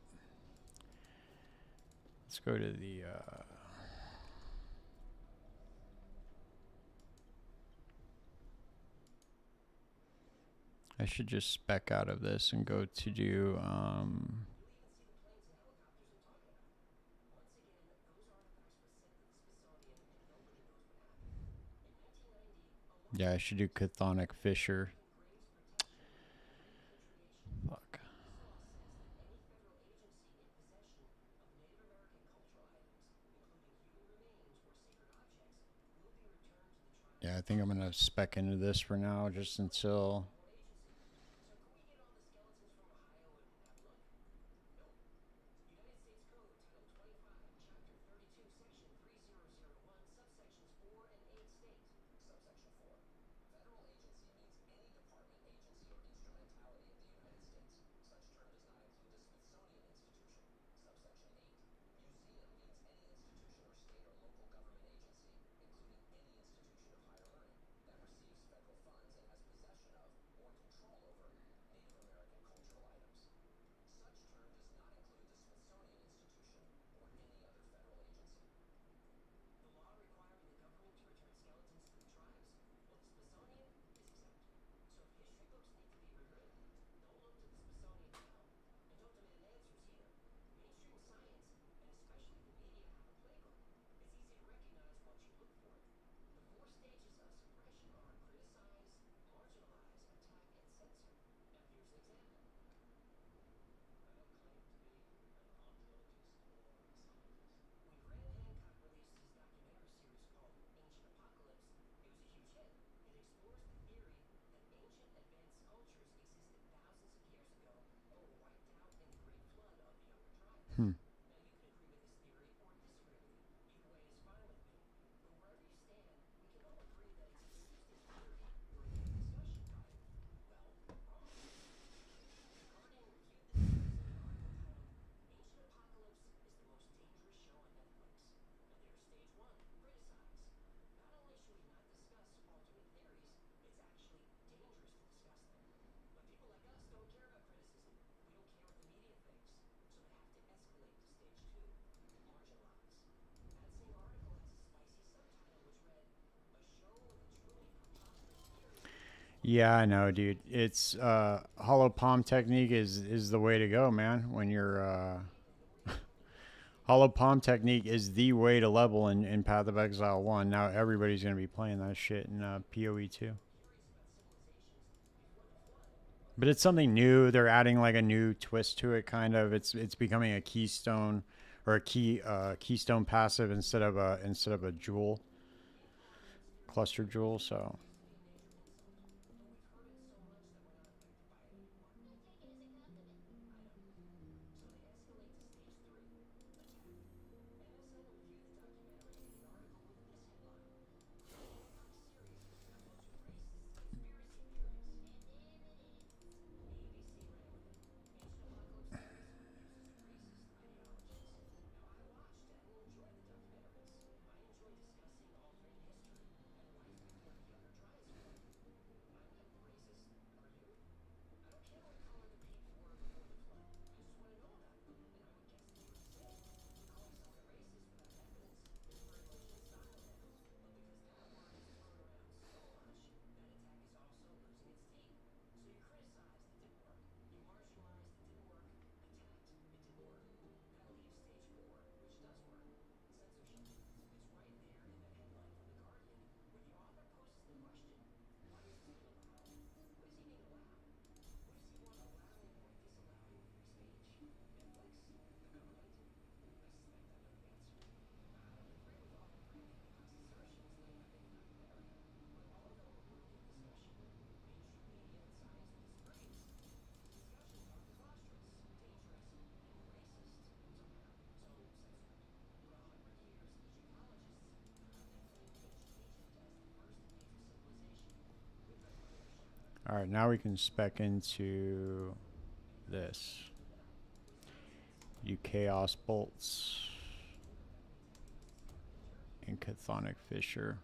Speaker 1: Let's go to the I should just spec out of this and go to do yeah, I should do Chthonic Fisher. Fuck. Yeah, I think I'm gonna spec into this for now, just until. Yeah, I know, dude. It's hollow palm technique is the way to go, man. When you're hollow palm technique is the way to level in Path of Exile 1. Now everybody's gonna be playing that shit in POE2. But it's something new. They're adding like a new twist to it, kind of. It's becoming a keystone or a keystone passive instead of a jewel cluster jewel. So all right, now we can spec into this. You chaos bolts and chthonic fissure.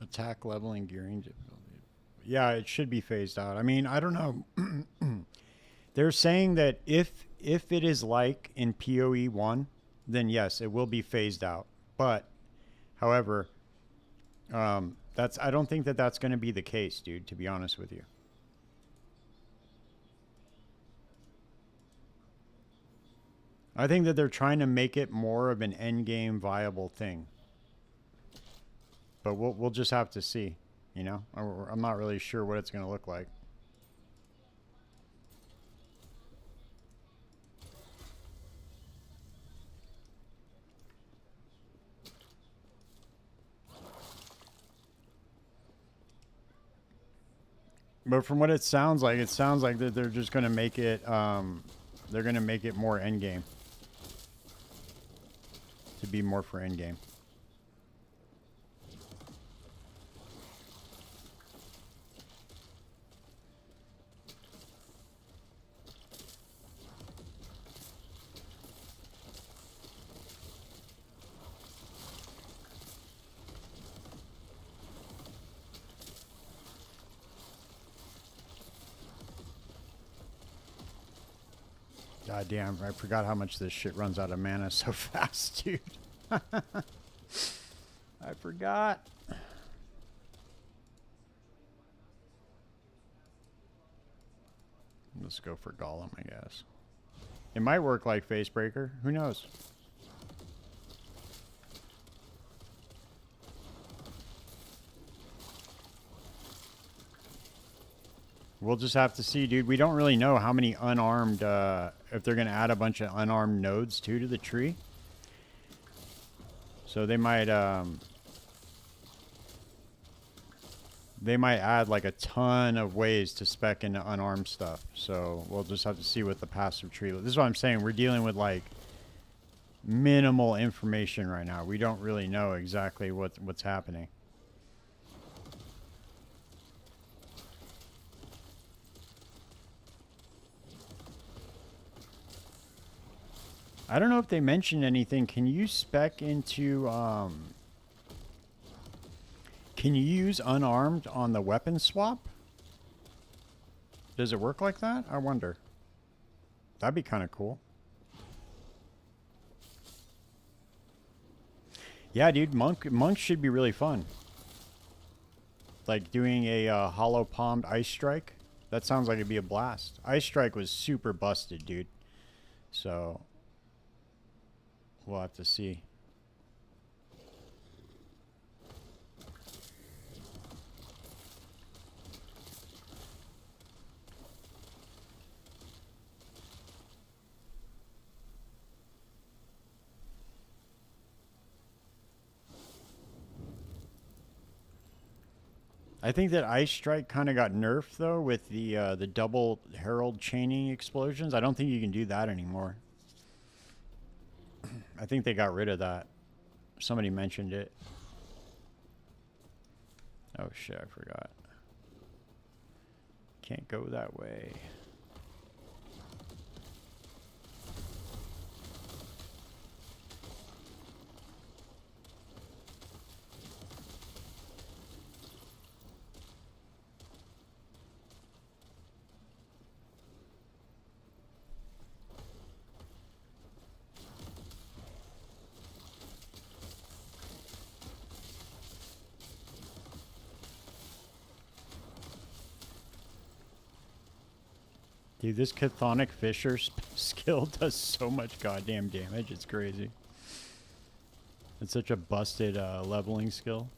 Speaker 1: Attack leveling gearing difficulty. Yeah, it should be phased out. I mean, I don't know. They're saying that if it is like in POE1, then yes, it will be phased out. But, however, I don't think that that's going to be the case, dude, to be honest with you. I think that they're trying to make it more of an end game viable thing. But we'll just have to see, you know? I'm not really sure what it's going to look like. But from what it sounds like that they're just going to make it, they're going to make it more endgame. To be more for endgame. God damn, I forgot how much this shit runs out of mana so fast, dude. I forgot. Let's go for Golem, I guess. It might work like Facebreaker. Who knows? We'll just have to see, dude. We don't really know how many unarmed, if they're going to add a bunch of unarmed nodes, too, to the tree. So they might add, like, a ton of ways to spec into unarmed stuff. So we'll just have to see what the passive tree... This is what I'm saying. We're dealing with, like, minimal information right now. We don't really know exactly what's happening. I don't know if they mentioned anything. Can you spec into, can you use unarmed on the weapon swap? Does it work like that? I wonder. That'd be kind of cool. Yeah, dude, monk should be really fun. Like doing a hollow palmed ice strike. That sounds like it'd be a blast. Ice strike was super busted, dude. So... we'll have to see. I think that Ice Strike kind of got nerfed though with the double Herald chaining explosions. I don't think you can do that anymore. I think they got rid of that. Somebody mentioned it. Oh shit, I forgot. Can't go that way. Dude, this Chthonic Fisher skill does so much goddamn damage. It's crazy. It's such a busted leveling skill.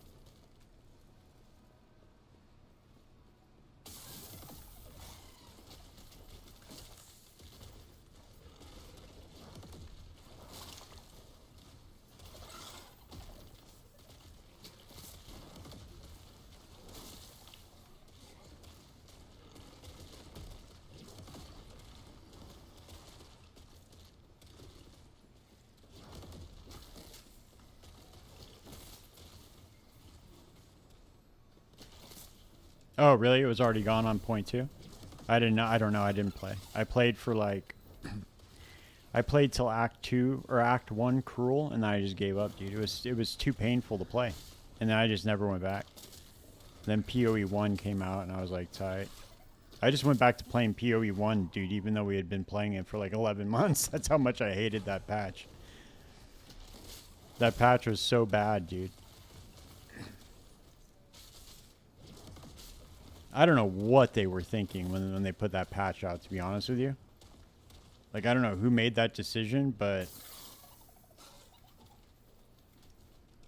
Speaker 1: Oh, really? It was already gone on point 2? I didn't know. I don't know. I didn't play. I played for like... I played till Act 2 or Act 1 Cruel, and then I just gave up, dude. It was too painful to play. And then I just never went back. Then POE1 came out, and I was like, tight. I just went back to playing POE1, dude, even though we had been playing it for like 11 months. That's how much I hated that patch. That patch was so bad, dude. I don't know what they were thinking when they put that patch out, to be honest with you. Like, I don't know who made that decision, but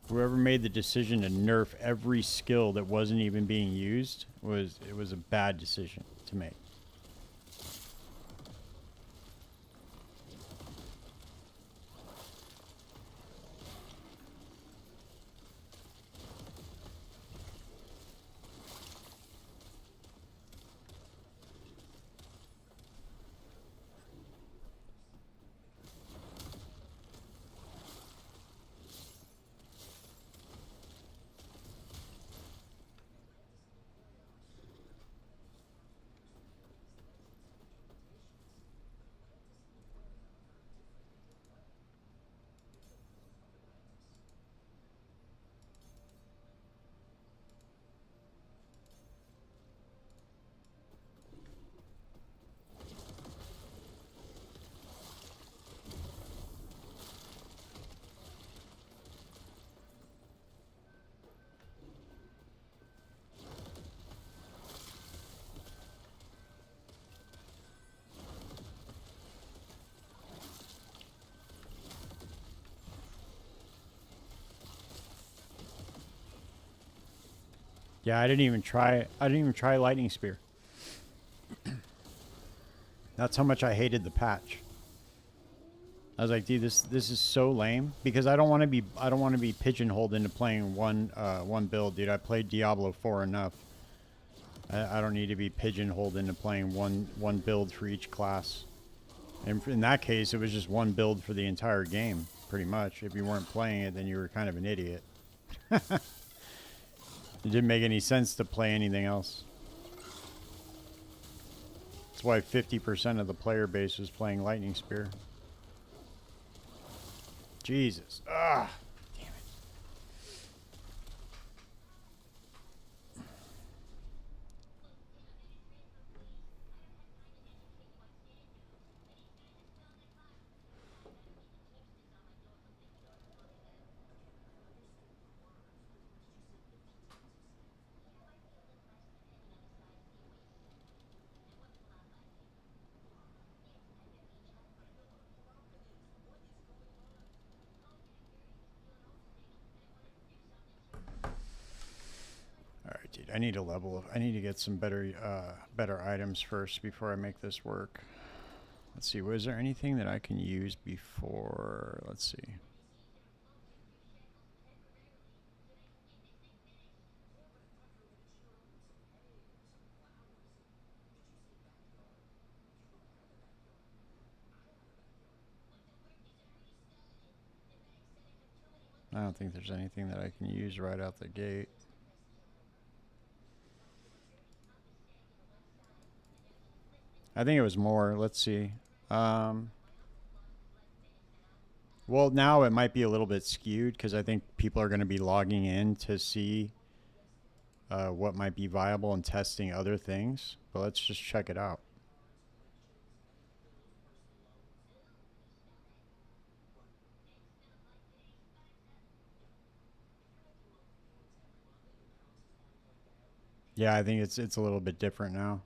Speaker 1: whoever made the decision to nerf every skill that wasn't even being used was a bad decision to make. Yeah, I didn't even try Lightning Spear. That's how much I hated the patch. I was like, dude, this is so lame because I don't want to be pigeonholed into playing one build, dude. I played Diablo 4 enough. I don't need to be pigeonholed into playing one build for each class. And in that case, it was just one build for the entire game, pretty much. If you weren't playing it, then you were kind of an idiot. It didn't make any sense to play anything else. That's why 50% of the player base was playing Lightning Spear. Jesus. Ah. Damn it. Alright, dude. I need to level. I need to get some better items first before I make this work. Let's see. Was there anything that I can use before? Let's see. I don't think there's anything that I can use right out the gate. I think it was more. Let's see. Well, now it might be a little bit skewed because I think people are going to be logging in to see what might be viable and testing other things. But let's just check it out. Yeah, I think it's a little bit different now.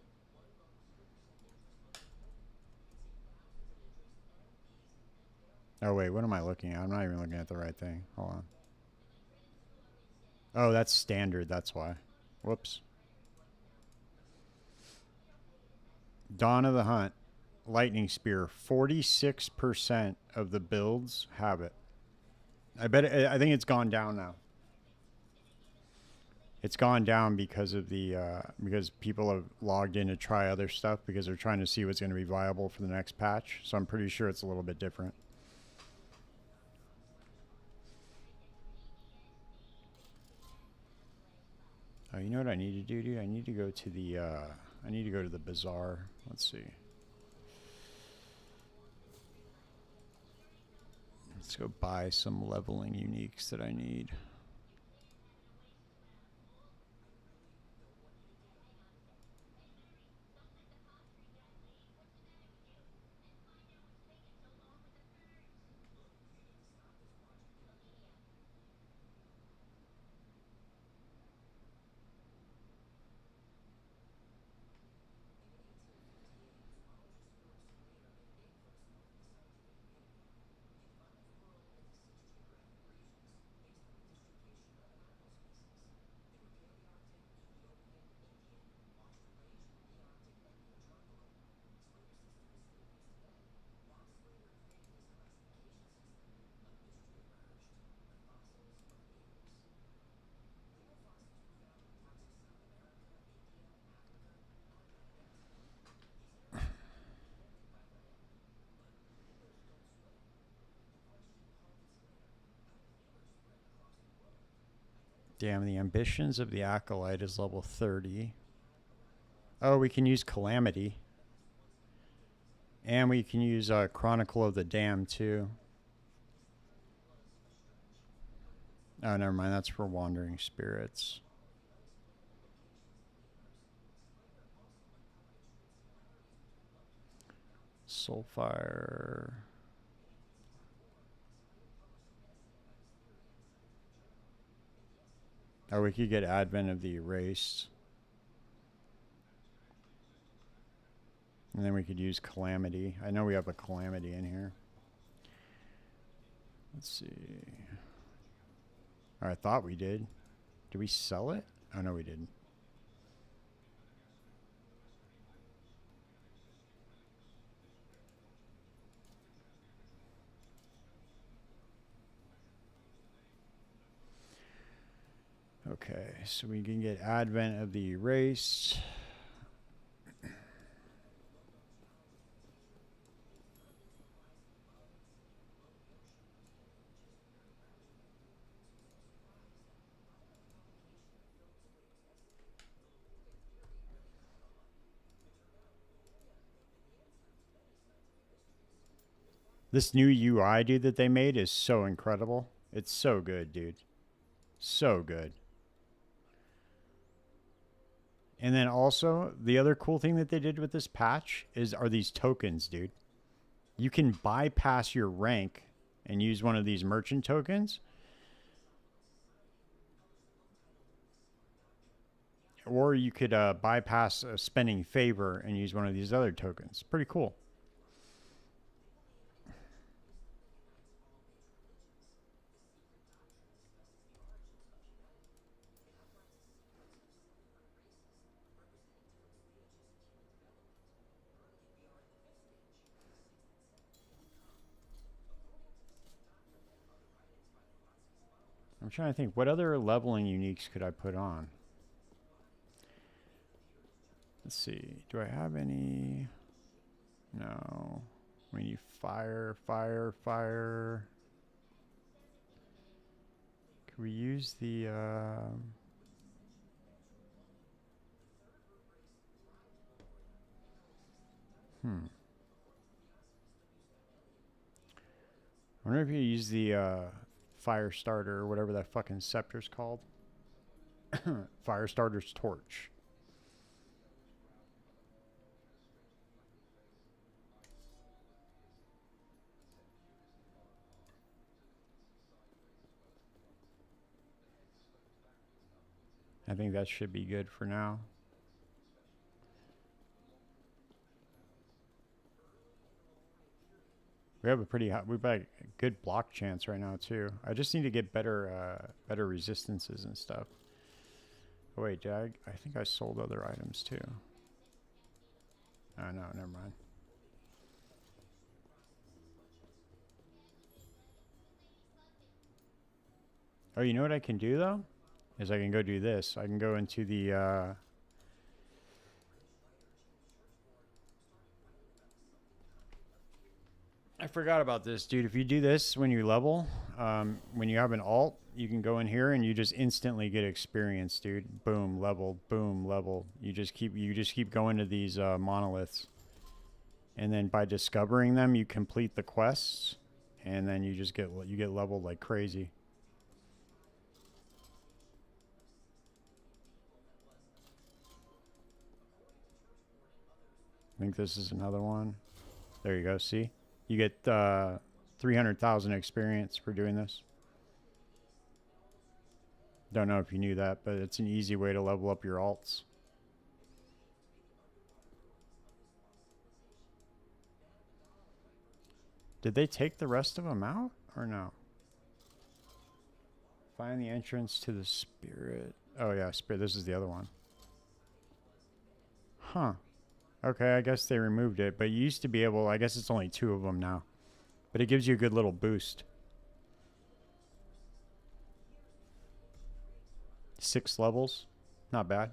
Speaker 1: Oh wait, what am I looking at? I'm not even looking at the right thing. Hold on. Oh, that's standard, that's why. Whoops. Dawn of the Hunt. Lightning Spear. 46% of the builds have it. I think it's gone down now. It's gone down because of the because people have logged in to try other stuff because they're trying to see what's going to be viable for the next patch. So I'm pretty sure it's a little bit different. Oh, you know what I need to do, dude? I need to go to the bazaar. Let's see. Let's go buy some leveling uniques that I need. Damn, the ambitions of the Acolyte is level 30. Oh, we can use Calamity. And we can use Chronicle of the Damned too. Oh, never mind. That's for Wandering Spirits. Soulfire. Oh, we could get Advent of the Erased. And then we could use Calamity. I know we have a Calamity in here. Let's see. Or I thought we did. Did we sell it? Oh, no, we didn't. Okay, so we can get Advent of the Erased. This new UI, dude, that they made is so incredible. It's so good, dude. So good. And then also, the other cool thing that they did with this patch are these tokens, dude. You can bypass your rank and use one of these merchant tokens. Or you could bypass spending favor and use one of these other tokens. Pretty cool. I'm trying to think, what other leveling uniques could I put on? Let's see. Do I have any? No. We need fire, fire, fire. Could we use the... I wonder if you use the fire starter or whatever that fucking scepter's called. Fire starter's torch. I think that should be good for now. We have a pretty high, we've got a good block chance right now too. I just need to get better better resistances and stuff. Oh wait, I think I sold other items too. Oh no, never mind. Oh, you know what I can do though? Is I can go do this. I can go into the I forgot about this, dude. If you do this when you level, when you have an alt, you can go in here and you just instantly get experience, dude. Boom, level, boom, level. You just keep going to these monoliths, and then by discovering them, you complete the quests, and then you get leveled like crazy. I think this is another one. There you go. See. You get 300,000 experience for doing this. Don't know if you knew that, but it's an easy way to level up your alts. Did they take the rest of them out or no? Find the entrance to the spirit. Oh yeah, spirit. This is the other one. Huh. Okay, I guess they removed it, but you used to be able, I guess it's only 2 of them now. But it gives you a good little boost. 6 levels. Not bad.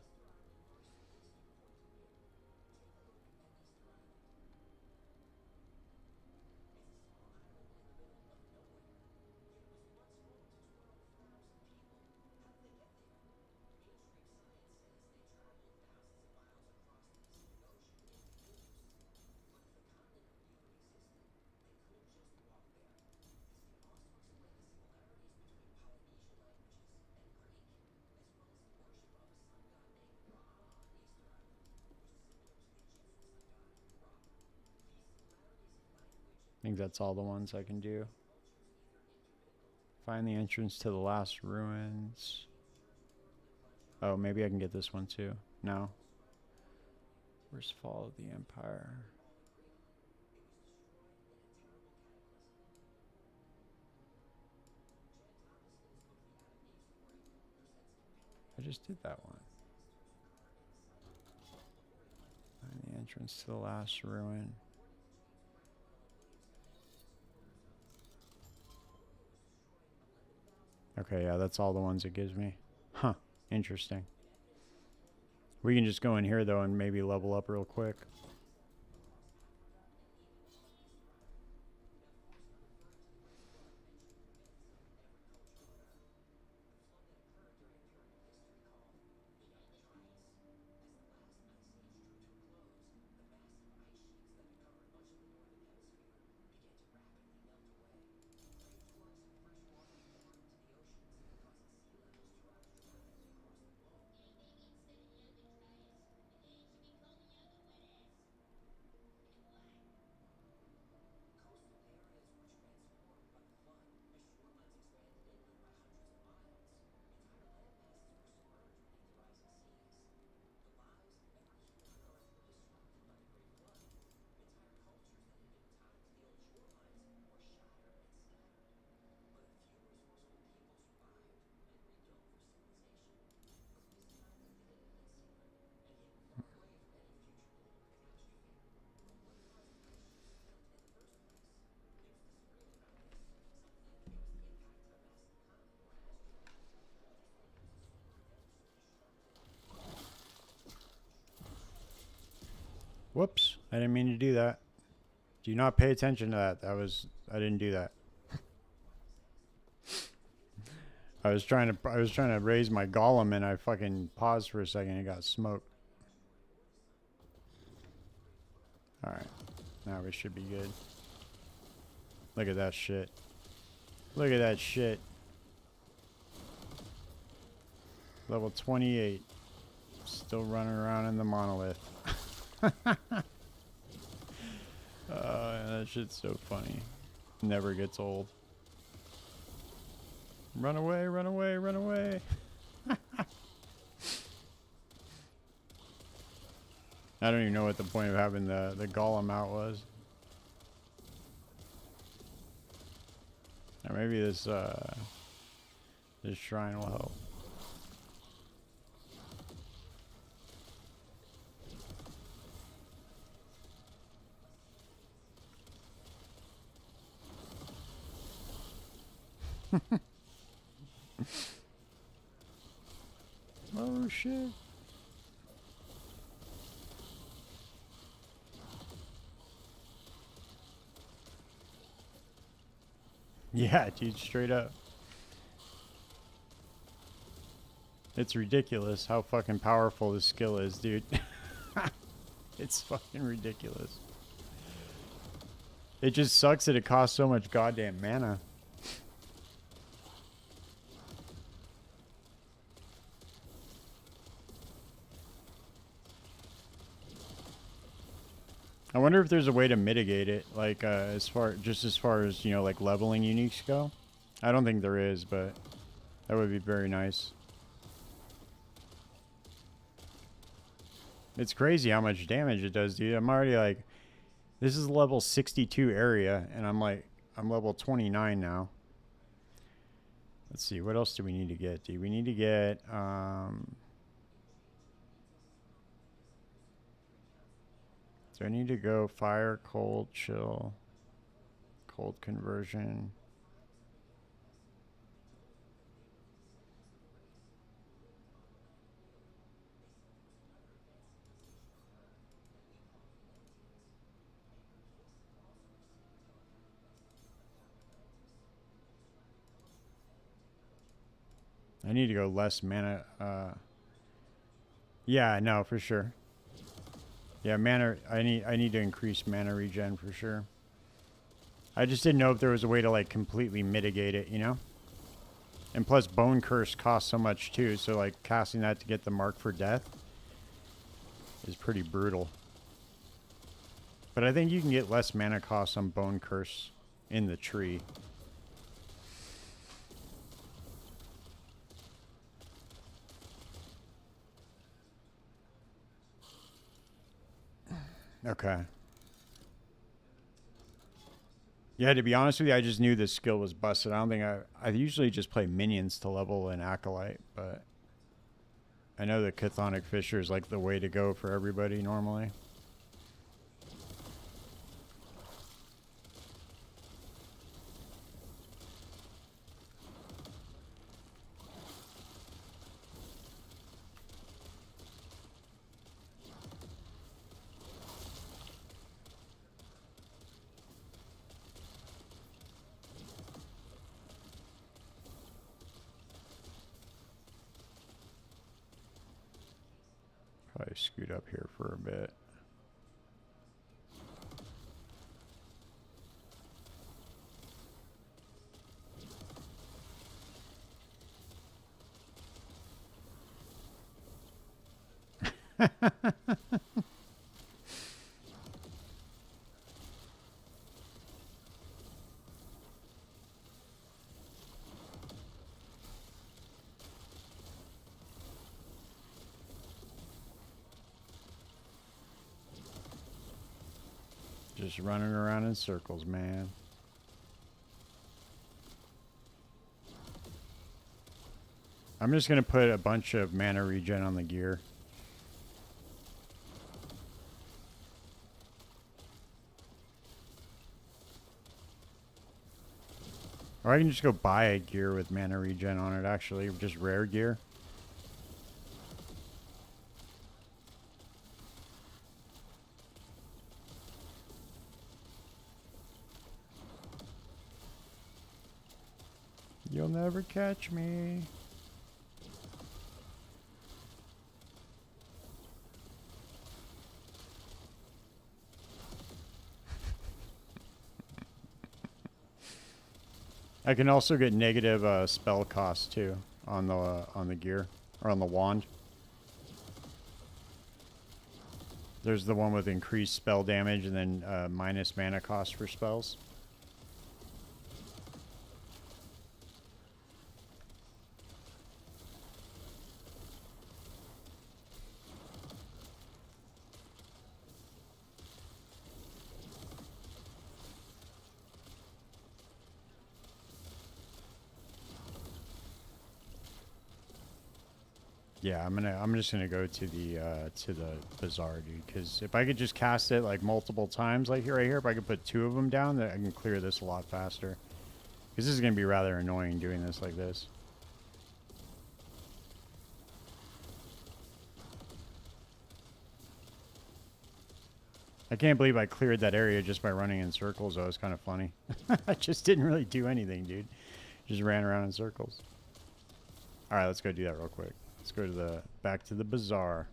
Speaker 1: think that's all the ones I can do. Find the entrance to the last ruins. Oh, maybe I can get this one too. No. Where's Fall of the Empire? I just did that one. Find the entrance to the last ruin. Okay, yeah, that's all the ones it gives me. Huh, interesting. We can just go in here, though, and maybe level up real quick. Whoops, I didn't mean to do that. Do not pay attention to that. I didn't do that. I was trying to raise my golem and I fucking paused for a second and got smoked. Alright. Now we should be good. Look at that shit. Look at that shit. Level 28. Still running around in the monolith. That shit's so funny. Never gets old. Run away, run away, run away. I don't even know what the point of having the golem out was. Or maybe this shrine will help. Oh shit. Yeah, dude, straight up. It's ridiculous how fucking powerful this skill is, dude. It's fucking ridiculous. It just sucks that it costs so much goddamn mana. I wonder if there's a way to mitigate it, like as far as you know, like leveling uniques go. I don't think there is, but that would be very nice. It's crazy how much damage it does, dude. I'm already like, this is level 62 area, and I'm level 29 now. Let's see, what else do we need to get, dude? We need to get so I need to go fire, cold, chill, cold conversion. I need to go less mana. Yeah, no, for sure. Yeah, mana. I need to increase mana regen for sure. I just didn't know if there was a way to like completely mitigate it, you know. And plus, Bone Curse costs so much too. So like casting that to get the mark for death is pretty brutal. But I think you can get less mana cost on Bone Curse in the tree. Okay. Yeah, to be honest with you, I just knew this skill was busted. I don't think I usually just play minions to level an Acolyte, but I know that Chthonic Fissure is like the way to go for everybody normally. Probably scoot up here for a bit. Just running around in circles, man. I'm just going to put a bunch of mana regen on the gear. Or I can just go buy a gear with mana regen on it, actually. Just rare gear. You'll never catch me. I can also get negative spell cost too on the gear or on the wand. There's the one with increased spell damage and then minus mana cost for spells. Yeah, I'm just gonna go to the bazaar, dude. Because if I could just cast it like multiple times, like right here, if I could put 2 of them down, then I can clear this a lot faster. Because this is gonna be rather annoying doing this like this. I can't believe I cleared that area just by running in circles. Though it's kind of funny. I just didn't really do anything, dude. Just ran around in circles. All right, let's go do that real quick. Let's go to back to the bazaar.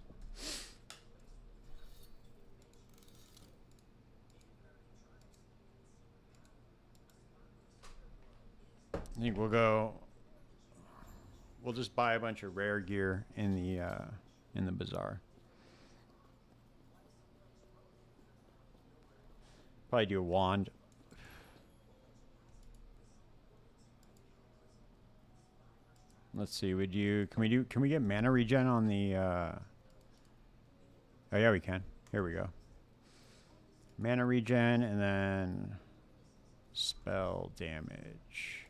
Speaker 1: I think we'll just buy a bunch of rare gear in the bazaar. Probably do a wand. Let's see. Can we get mana regen on the oh yeah, we can. Here we go. Mana regen and then spell damage.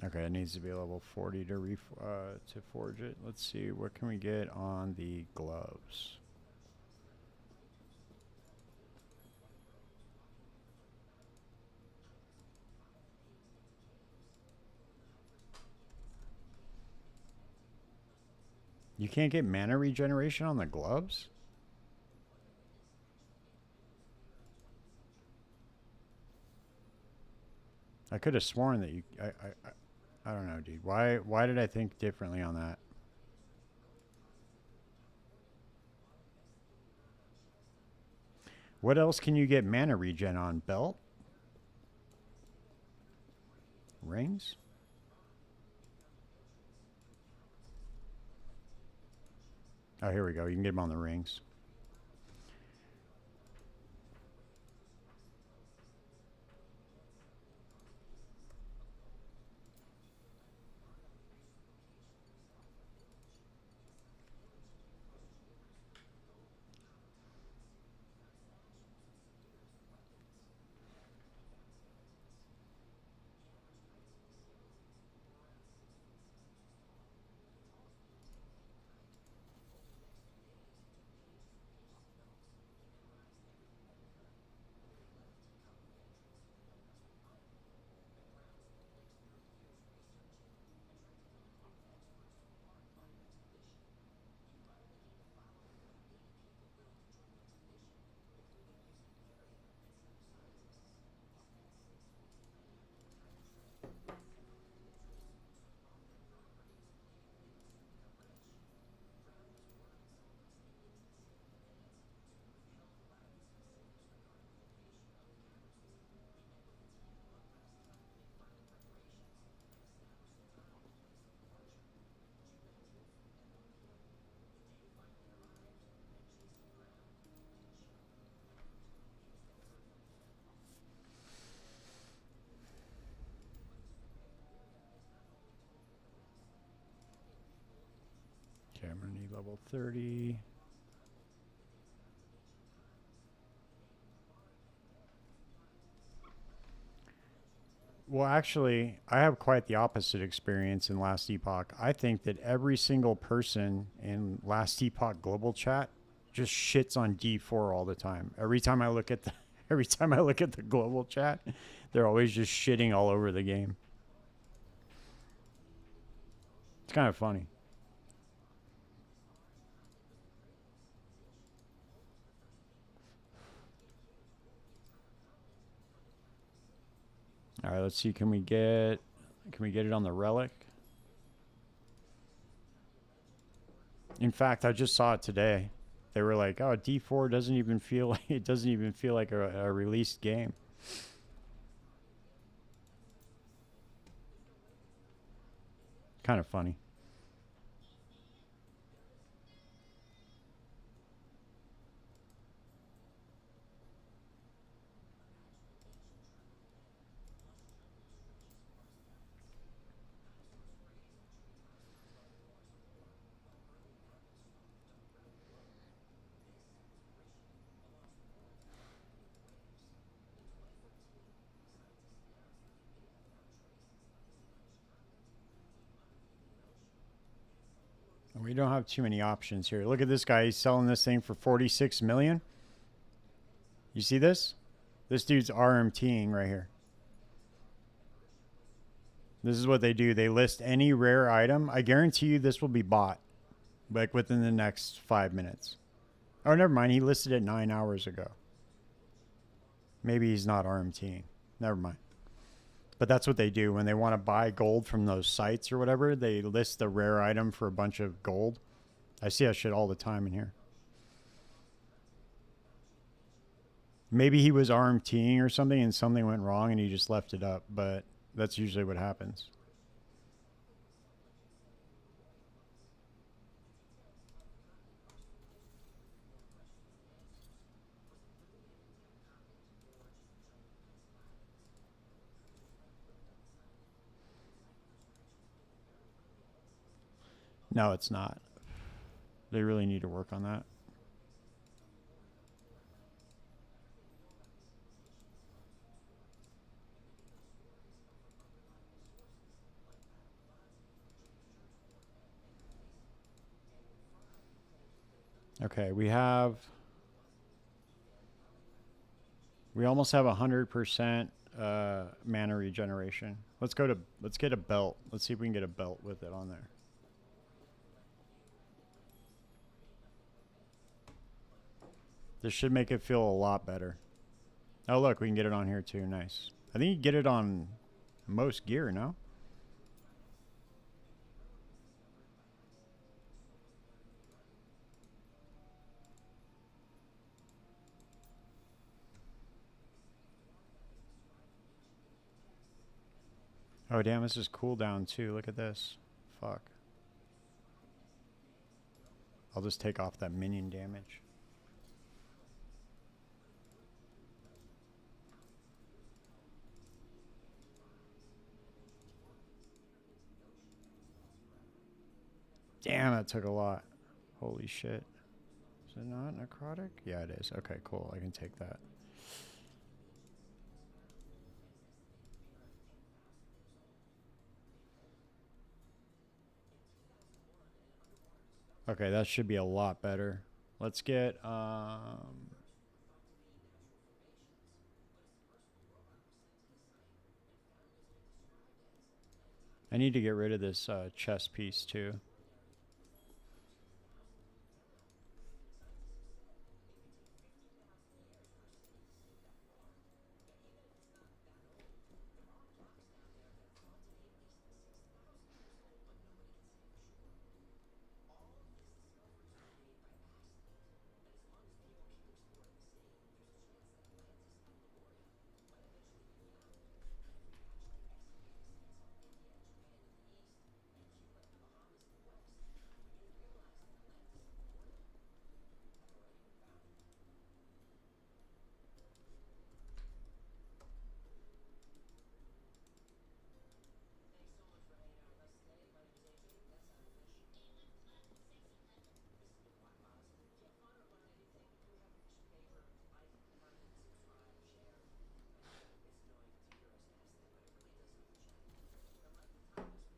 Speaker 1: Okay, it needs to be a level 40 to forge it. Let's see, what can we get on the gloves? You can't get mana regeneration on the gloves? I could have sworn that you... I don't know, dude. Why did I think differently on that? What else can you get mana regen on? Belt? Rings? Oh, here we go. You can get them on the rings. Okay, I'm going to need level 30. Well, actually, I have quite the opposite experience in Last Epoch. I think that every single person in Last Epoch global chat just shits on D4 all the time. Every time I look at the every time I look at the global chat, they're always just shitting all over the game. It's kind of funny. All right, let's see. Can we get it on the relic? In fact, I just saw it today. They were like, "Oh, D4 doesn't even feel like it doesn't even feel like a released game." Kind of funny. We don't have too many options here. Look at this guy. He's selling this thing for 46 million. You see this? This dude's RMTing right here. This is what they do. They list any rare item. I guarantee you this will be bought like within the next 5 minutes. Oh, never mind. He listed it 9 hours ago. Maybe he's not RMTing. Never mind. But that's what they do when they want to buy gold from those sites or whatever. They list the rare item for a bunch of gold. I see that shit all the time in here. Maybe he was RMTing or something and something went wrong and he just left it up. But that's usually what happens. No, it's not. They really need to work on that. Okay, we almost have 100% mana regeneration. Let's get a belt. Let's see if we can get a belt with it on there. This should make it feel a lot better. Oh look, we can get it on here too. Nice. I think you can get it on most gear, no? Oh damn, this is cooldown too. Look at this. Fuck. I'll just take off that minion damage. Damn, that took a lot. Holy shit. Is it not necrotic? Yeah, it is. Okay, cool. I can take that. Okay, that should be a lot better. Let's get I need to get rid of this chest piece too.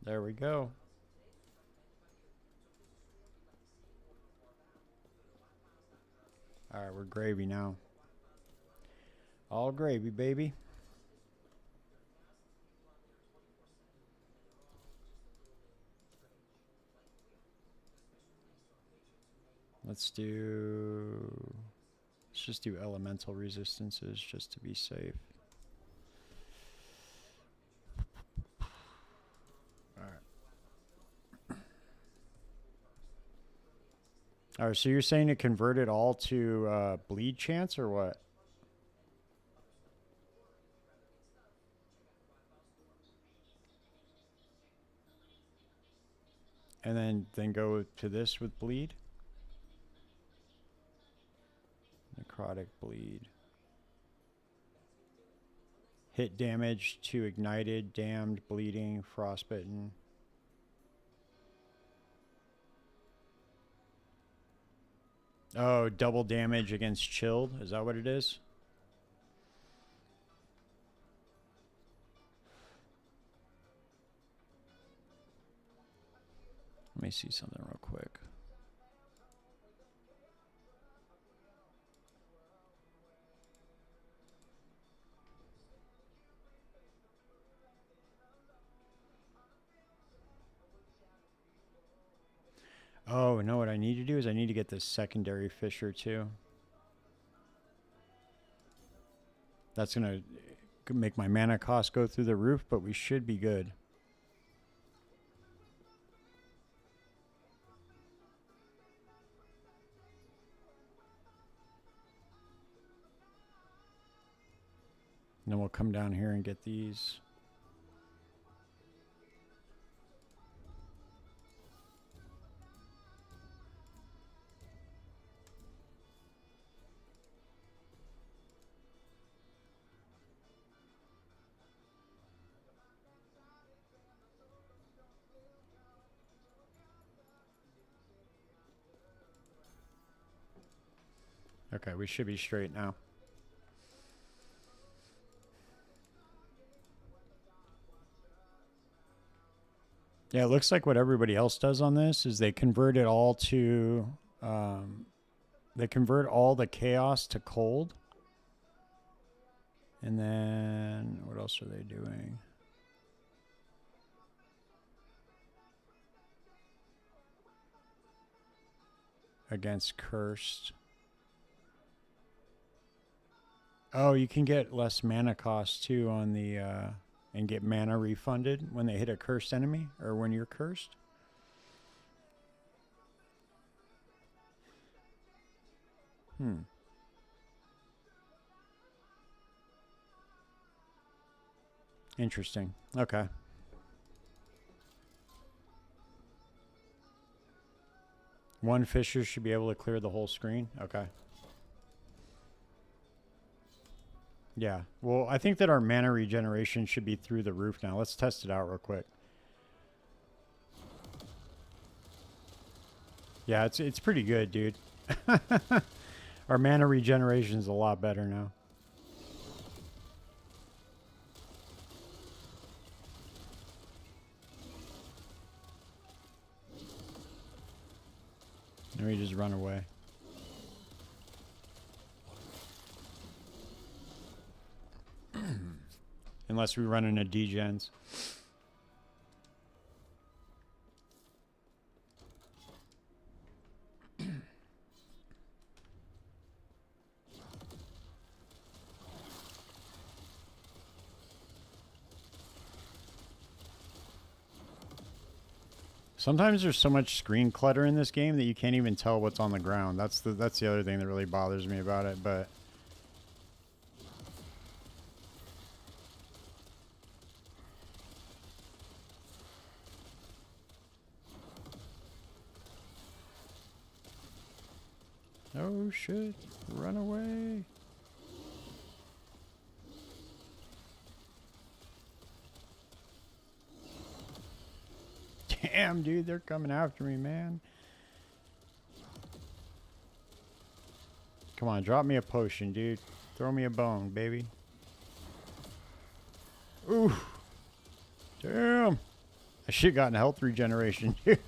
Speaker 1: There we go. All right, we're gravy now. All gravy, baby. Let's just do elemental resistances just to be safe. All right, so you're saying to convert it all to bleed chance or what? And then go to this with bleed? Necrotic bleed. Hit damage to ignited, damned, bleeding, frostbitten. Oh, double damage against chilled. Is that what it is? Let me see something real quick. Oh, no, what I need to do is I need to get this secondary fissure too. That's going to make my mana cost go through the roof, but we should be good. And then we'll come down here and get these. Okay, we should be straight now. Yeah, it looks like what everybody else does on this is they convert it all to They convert all the chaos to cold. And then what else are they doing? Against cursed. Oh, you can get less mana cost too on the and get mana refunded when they hit a cursed enemy or when you're cursed. Interesting. Okay. One fisher should be able to clear the whole screen. Okay. Yeah. Well, I think that our mana regeneration should be through the roof now. Let's test it out real quick. Yeah, it's pretty good, dude. Our mana regeneration is a lot better now. And we just run away. Unless we run into degens. Sometimes there's so much screen clutter in this game that you can't even tell what's on the ground. That's the other thing that really bothers me about it, but oh shit, run away. Damn, dude, they're coming after me, man. Come on, drop me a potion, dude. Throw me a bone, baby. Ooh. Damn. I should have gotten health regeneration, dude.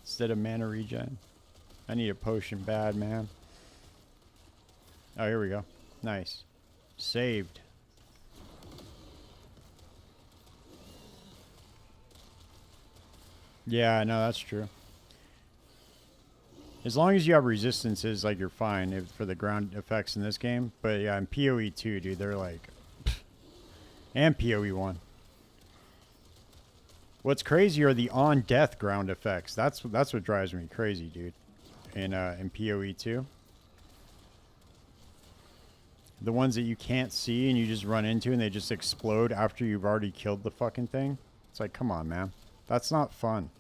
Speaker 1: Instead of mana regen. I need a potion bad, man. Oh, here we go. Nice. Saved. Yeah, no, that's true. As long as you have resistances, like, you're fine for the ground effects in this game. But yeah, in POE2, dude, they're like... Pff. And POE1. What's crazy are the on-death ground effects. That's what drives me crazy, dude. In POE2. The ones that you can't see and you just run into and they just explode after you've already killed the fucking thing. It's like, come on, man. That's not fun.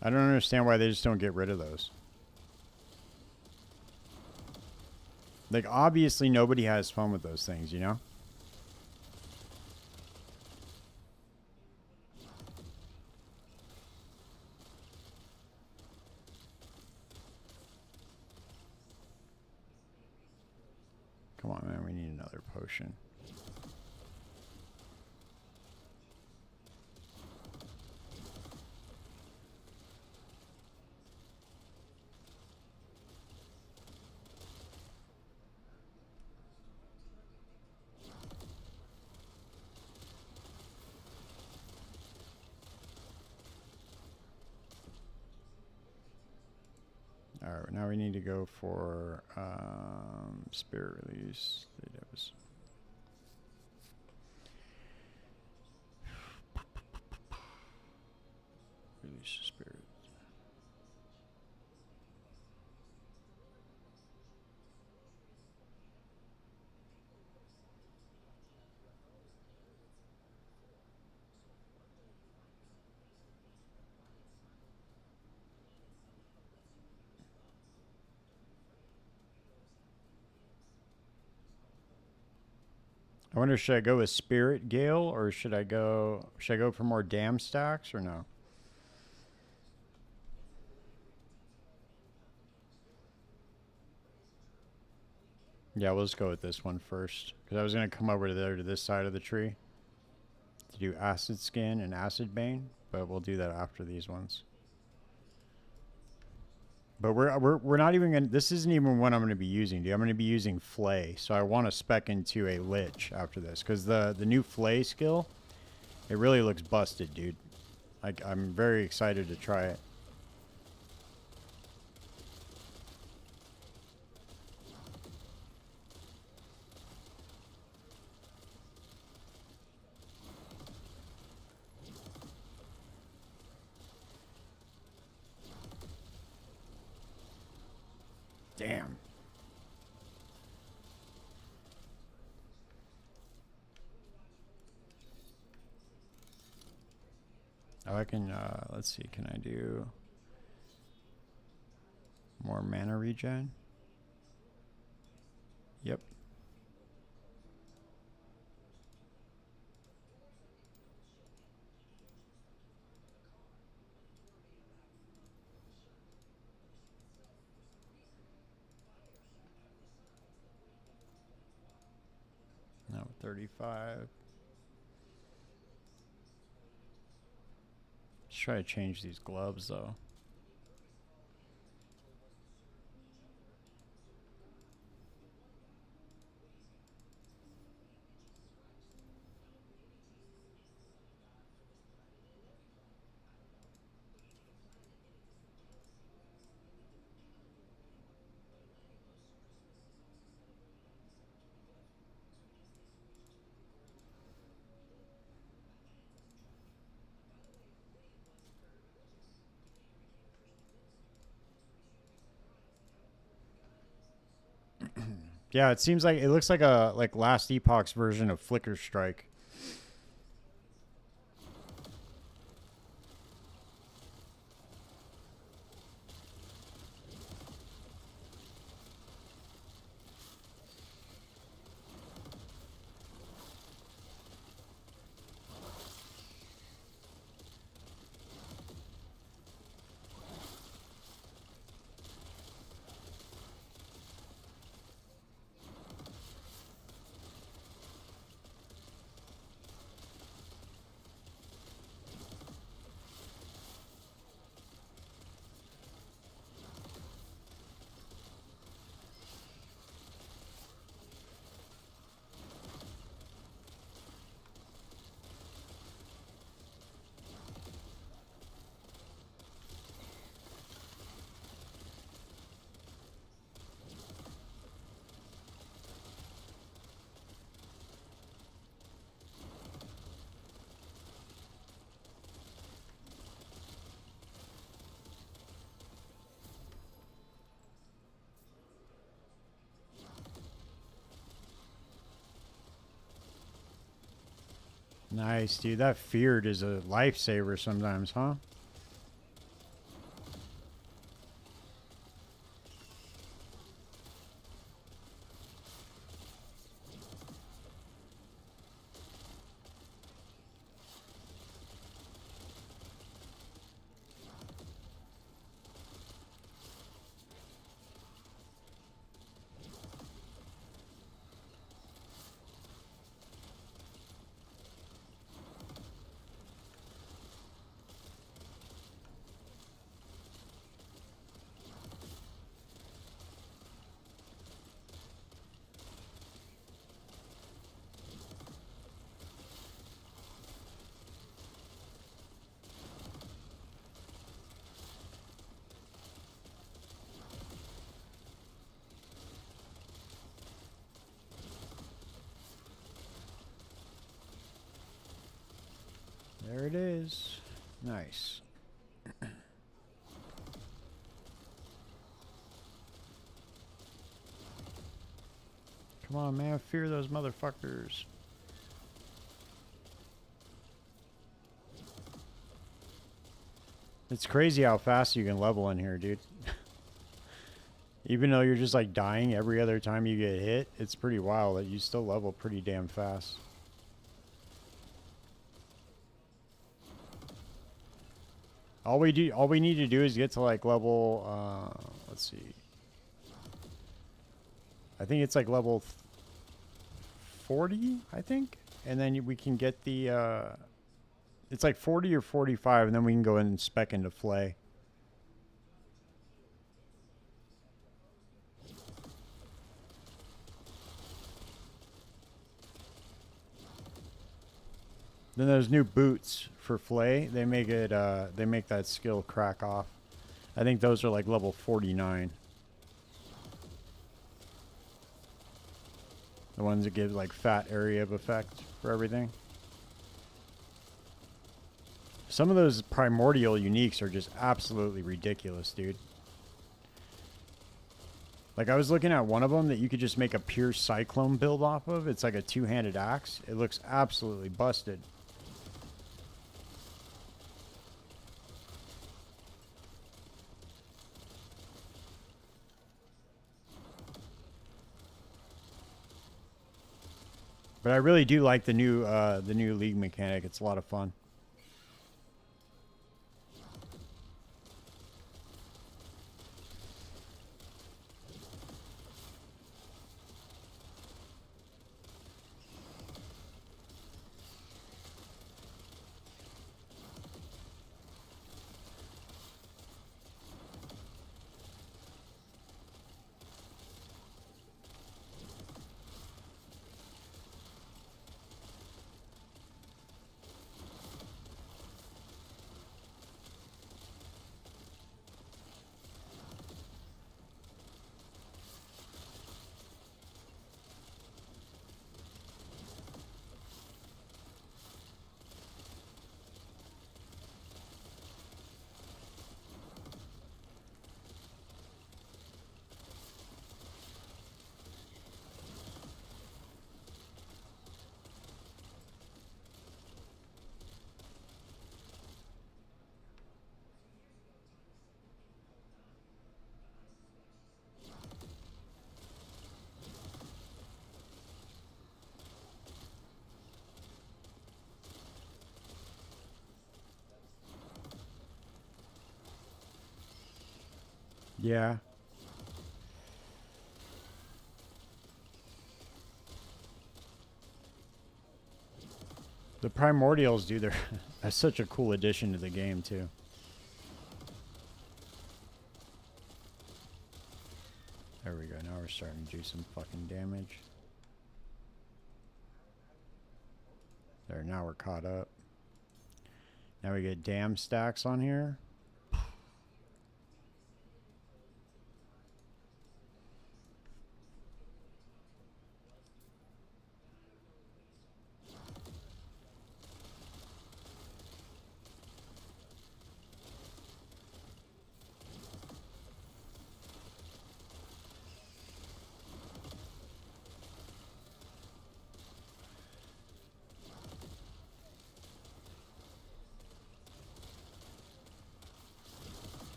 Speaker 1: I don't understand why they just don't get rid of those. Like, obviously nobody has fun with those things, you know? Come on, man. We need another potion. Alright, now we need to go for spirit release. Release spirit. I wonder, should I go with Spirit Gale or should I go for more dam stacks or no? Yeah, we'll just go with this one first. Because I was going to come over to there to this side of the tree to do Acid Skin and Acid Bane, but we'll do that after these ones. But we're not even gonna. This isn't even what I'm gonna be using, dude. I'm gonna be using flay. So I want to spec into a lich after this because the new flay skill, it really looks busted, dude. Like I'm very excited to try it. Damn. Oh, I can, let's see, can I do more mana regen? Yep. No, 35. Let's try to change these gloves, though. Yeah, it seems like it looks like a last Epoch's version of Flicker Strike. Nice, dude. That feared is a lifesaver sometimes, huh? There it is. Nice. Come on, man. Fear those motherfuckers. It's crazy how fast you can level in here, dude. Even though you're just like dying every other time you get hit, it's pretty wild that you still level pretty damn fast. All we need to do is get to like level, let's see. I think it's like level 40, I think. And then we can get the, it's like 40 or 45, and then we can go in and spec into Flay. Then those new boots for Flay, they make it they make that skill crack off. I think those are like level 49. The ones that give like fat area of effect for everything. Some of those primordial uniques are just absolutely ridiculous, dude. Like I was looking at one of them that you could just make a pure cyclone build off of. It's like a two-handed axe. It looks absolutely busted. But I really do like the new league mechanic. It's a lot of fun. Yeah. The primordials, dude, they're that's such a cool addition to the game too. There we go. Now we're starting to do some fucking damage. There, now we're caught up. Now we get dam stacks on here.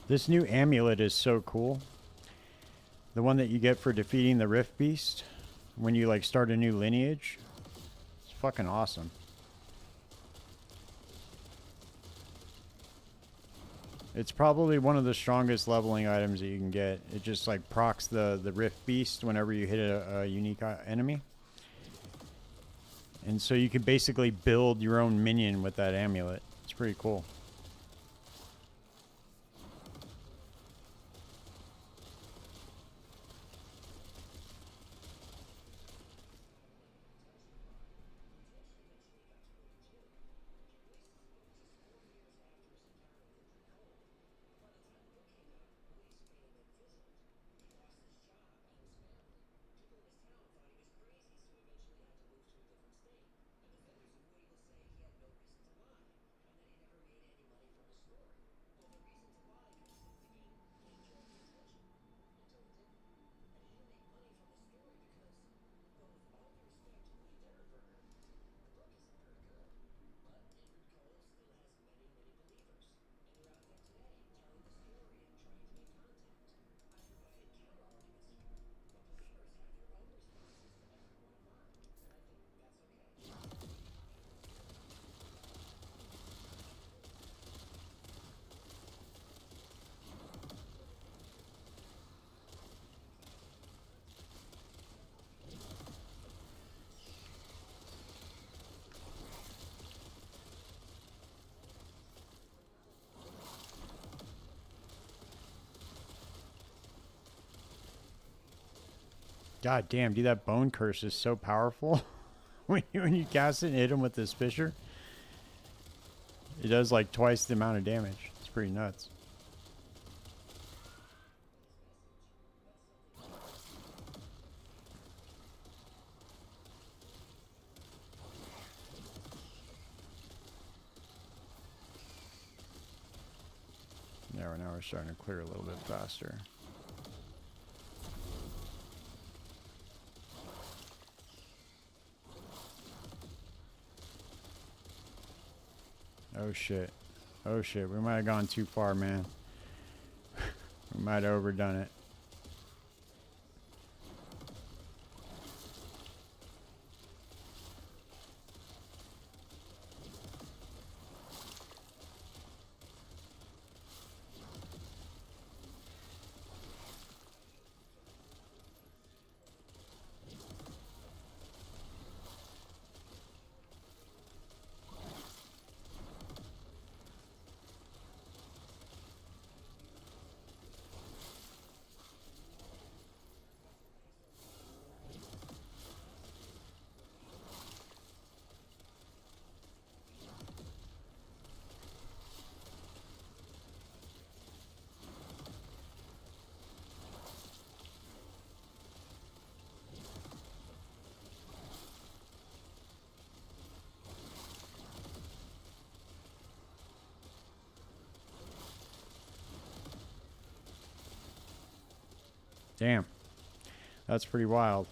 Speaker 1: This new amulet is so cool. The one that you get for defeating the Rift Beast when you like start a new lineage. It's fucking awesome. It's probably one of the strongest leveling items that you can get. It just like procs the Rift Beast whenever you hit a unique enemy. And so you can basically build your own minion with that amulet. It's pretty cool. God damn, dude, that bone curse is so powerful. when you cast it and hit him with this fisher, it does like twice the amount of damage. It's pretty nuts. Now we're starting to clear a little bit faster. Oh shit. Oh shit, we might have gone too far, man. We might have overdone it. Damn. That's pretty wild.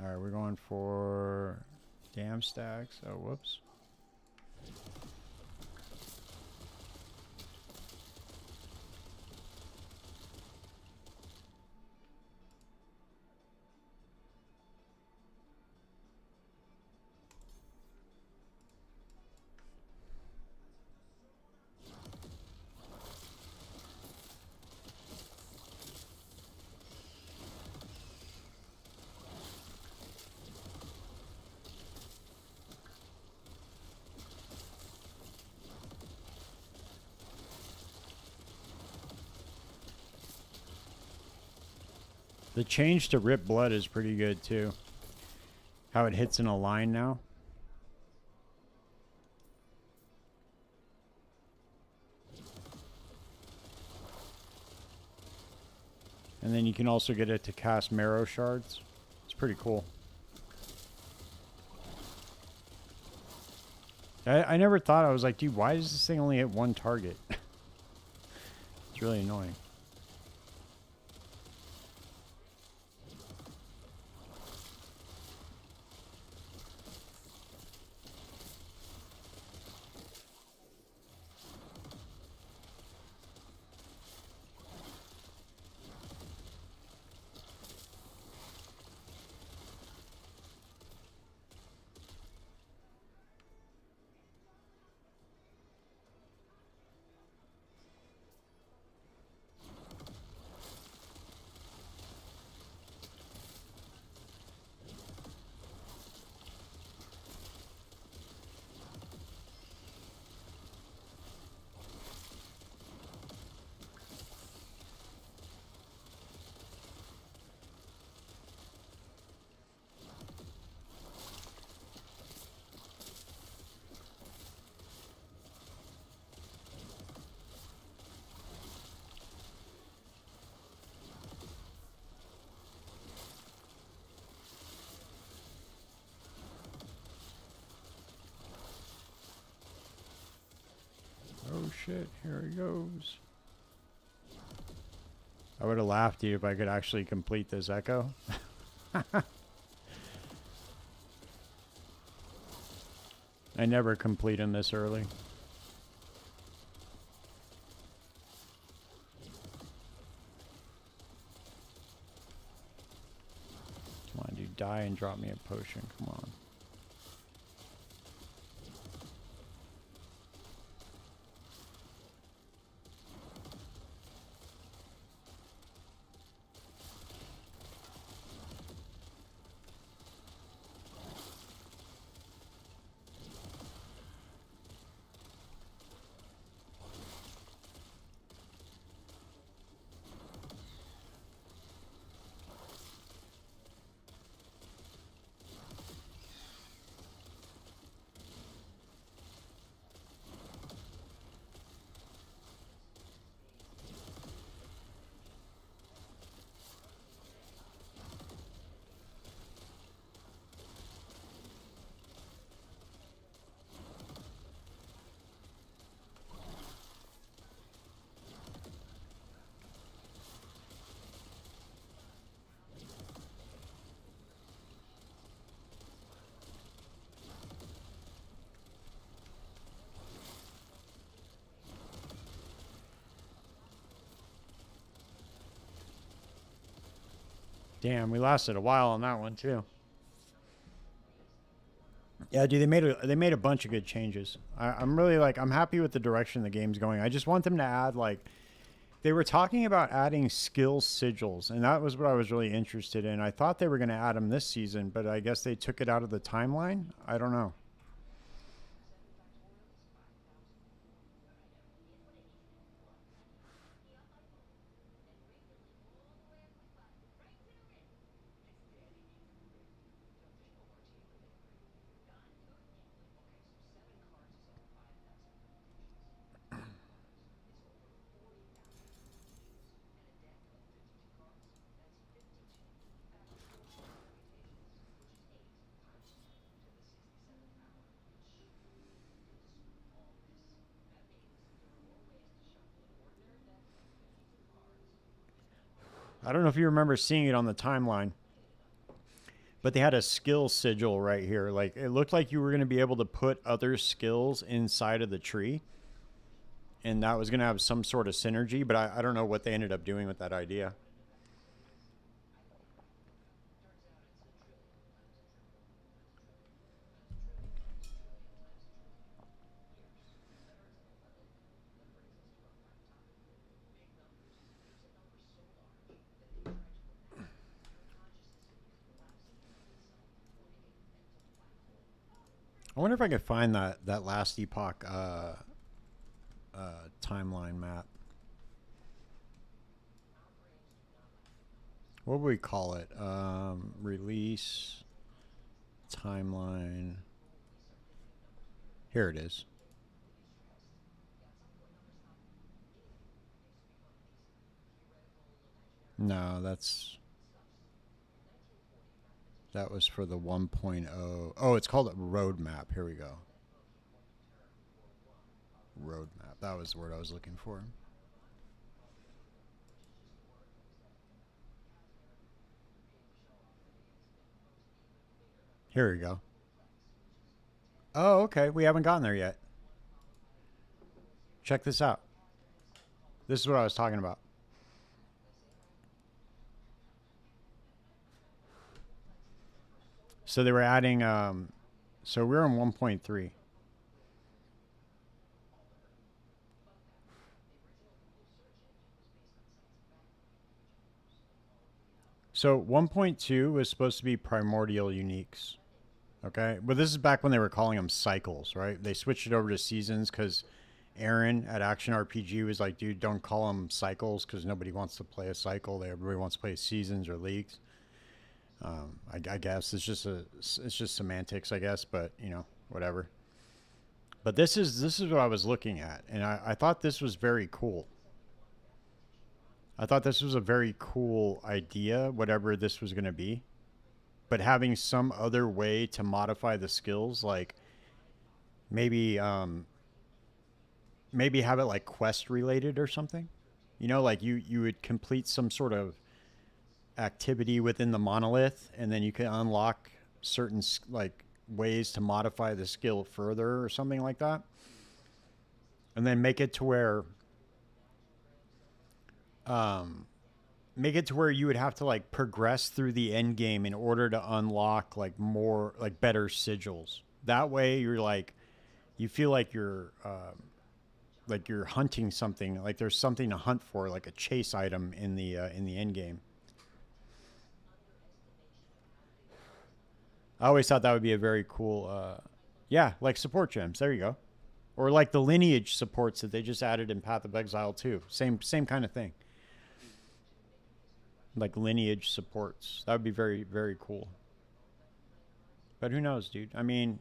Speaker 1: Alright, we're going for dam stacks. Oh, whoops. The change to rip blood is pretty good too. How it hits in a line now. And then you can also get it to cast marrow shards. It's pretty cool. I never thought, I was like, dude, why does this thing only hit one target? It's really annoying. Oh shit, here he goes. I would have laughed at you if I could actually complete this echo. I never complete him this early. Come on, dude, die and drop me a potion. Come on. Damn, we lasted a while on that one too. Yeah, dude, they made a bunch of good changes. I'm really like I'm happy with the direction the game's going. I just want them to add like they were talking about adding skill sigils, and that was what I was really interested in. I thought they were going to add them this season, but I guess they took it out of the timeline. I don't know. I don't know if you remember seeing it on the timeline, but they had a skill sigil right here. Like it looked like you were going to be able to put other skills inside of the tree, and that was going to have some sort of synergy, but I don't know what they ended up doing with that idea. I wonder if I could find that last Epoch timeline map. What would we call it? Release timeline. Here it is. No, that was for the 1.0. Oh, it's called a roadmap. Here we go. Roadmap. That was the word I was looking for. Here we go. Oh, okay. We haven't gotten there yet. Check this out. This is what I was talking about. So they were adding, so we're on 1.3. So 1.2 was supposed to be primordial uniques. Okay. But this is back when they were calling them cycles, right? They switched it over to seasons because Aaron at Action RPG was like, dude, don't call them cycles because nobody wants to play a cycle. Everybody wants to play seasons or leagues. I guess it's just semantics, I guess, but you know, whatever. But this is what I was looking at, and I thought this was very cool. I thought this was a very cool idea, whatever this was going to be. But having some other way to modify the skills, like maybe maybe have it like quest related or something. You know, like you would complete some sort of activity within the monolith, and then you can unlock certain like ways to modify the skill further or something like that, and then make it to where you would have to like progress through the end game in order to unlock like more like better sigils. That way you're like you feel like you're hunting something, like there's something to hunt for, like a chase item in the end game. I always thought that would be a very cool, yeah, like support gems. There you go, or like the lineage supports that they just added in Path of Exile too. Same kind of thing. Like lineage supports. That would be very very cool. But who knows, dude? I mean,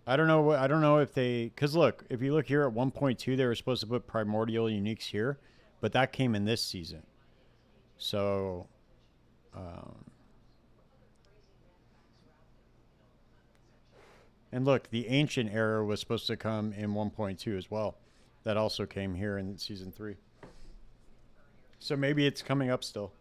Speaker 1: I don't know. I don't know if they, because look, if you look here at 1.2, they were supposed to put primordial uniques here, but that came in this season. So, and look, the ancient era was supposed to come in 1.2 as well. That also came here in season 3. So maybe it's coming up still.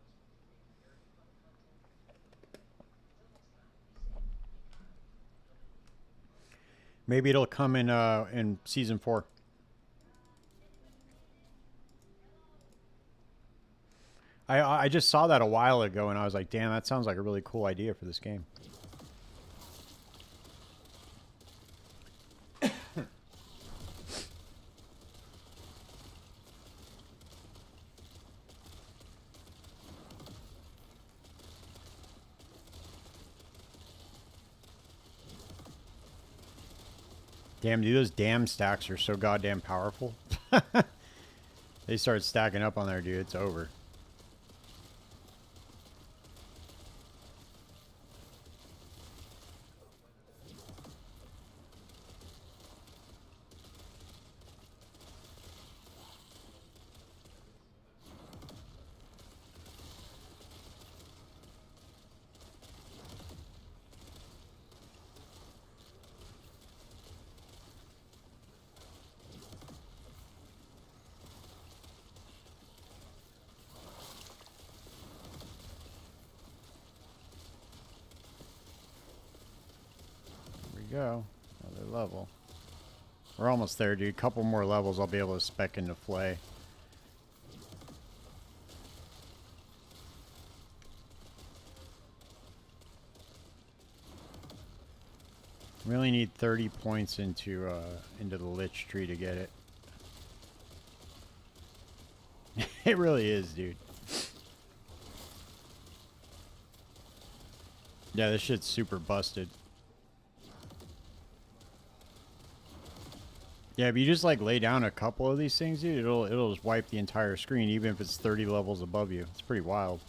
Speaker 1: Maybe it'll come in season 4. I just saw that a while ago, and I was like, damn, that sounds like a really cool idea for this game. Damn, dude, those damn stacks are so goddamn powerful. They start stacking up on there, dude. It's over. Go. Another level. We're almost there, dude. Couple more levels, I'll be able to spec into Flay. We only need 30 points into the Lich tree to get it. It really is, dude. Yeah, this shit's super busted. Yeah, if you just like lay down a couple of these things, dude, it'll just wipe the entire screen, even if it's 30 levels above you. It's pretty wild.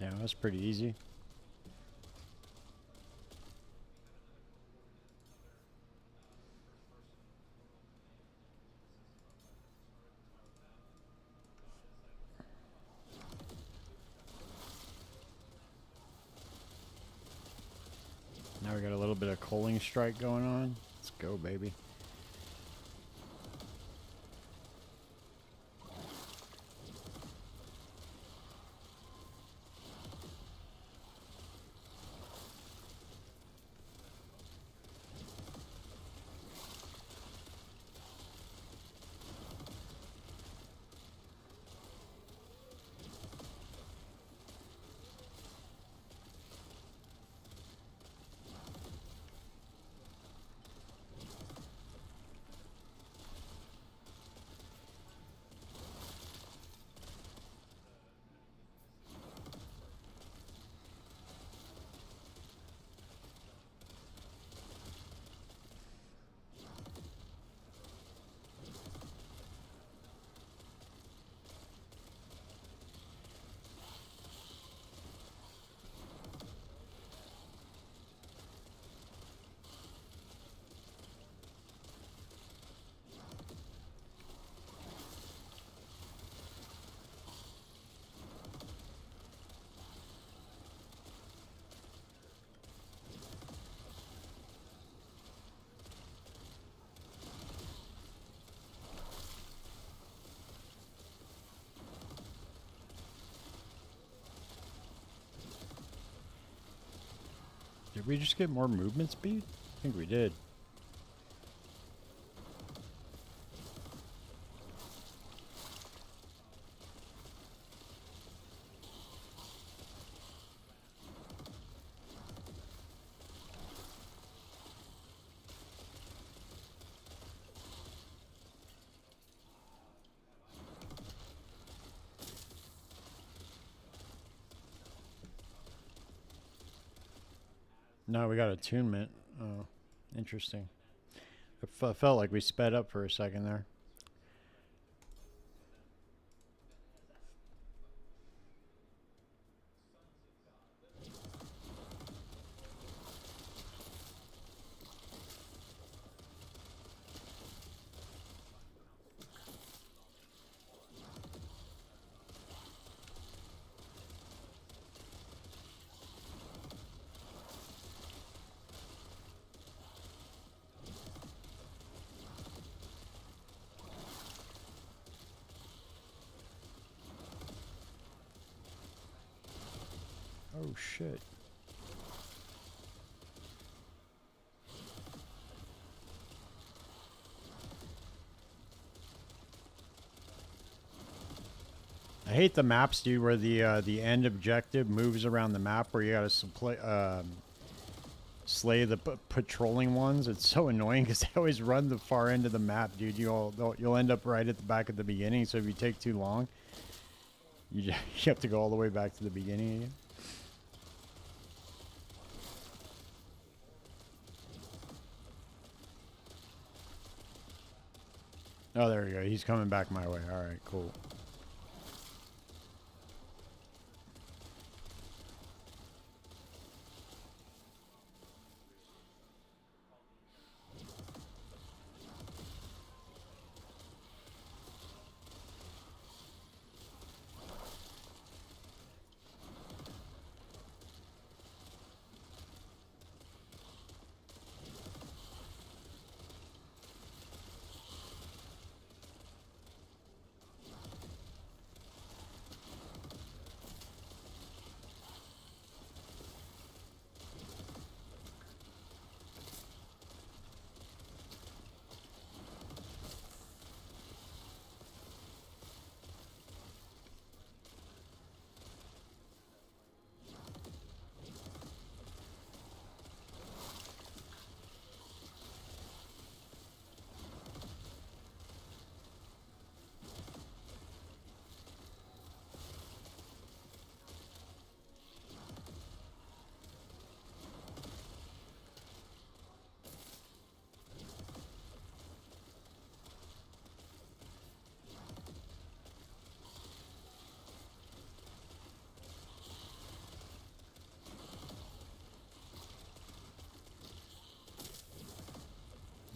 Speaker 1: Yeah, that's pretty easy. Now we got a little bit of coaling strike going on. Let's go, baby. we just get more movement speed? I think we did. No, we got attunement. Oh, interesting. I felt like we sped up for a second there. Oh shit. I hate the maps, dude, where the end objective moves around the map, where you gotta slay the patrolling ones. It's so annoying because they always run the far end of the map, dude. You'll end up right at the back at the beginning. So if you take too long, you have to go all the way back to the beginning again. Oh, there we go. He's coming back my way. All right, cool.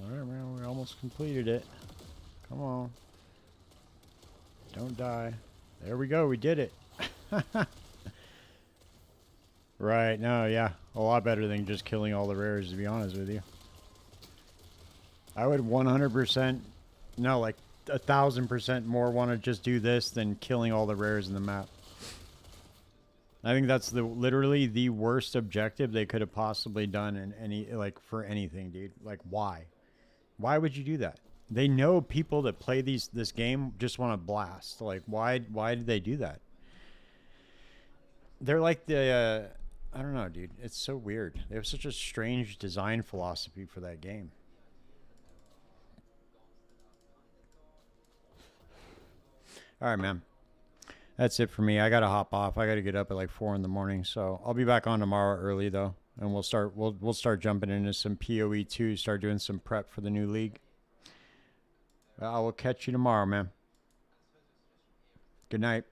Speaker 1: Alright, man, we almost completed it. Come on. Don't die. There we go, we did it. Right, no, yeah. A lot better than just killing all the rares, to be honest with you. I would 100%, no, like 1,000% more want to just do this than killing all the rares in the map. I think that's literally the worst objective they could have possibly done in any, like, for anything, dude. Like, why? Why would you do that? They know people that play this game just want to blast. Like, why did they do that? They're like the, I don't know, dude. It's so weird. They have such a strange design philosophy for that game. All right, man. That's it for me. I gotta hop off. I gotta get up at like 4 in the morning. So I'll be back on tomorrow early though, and we'll start jumping into some POE2. Start doing some prep for the new league. I will catch you tomorrow, man. Good night.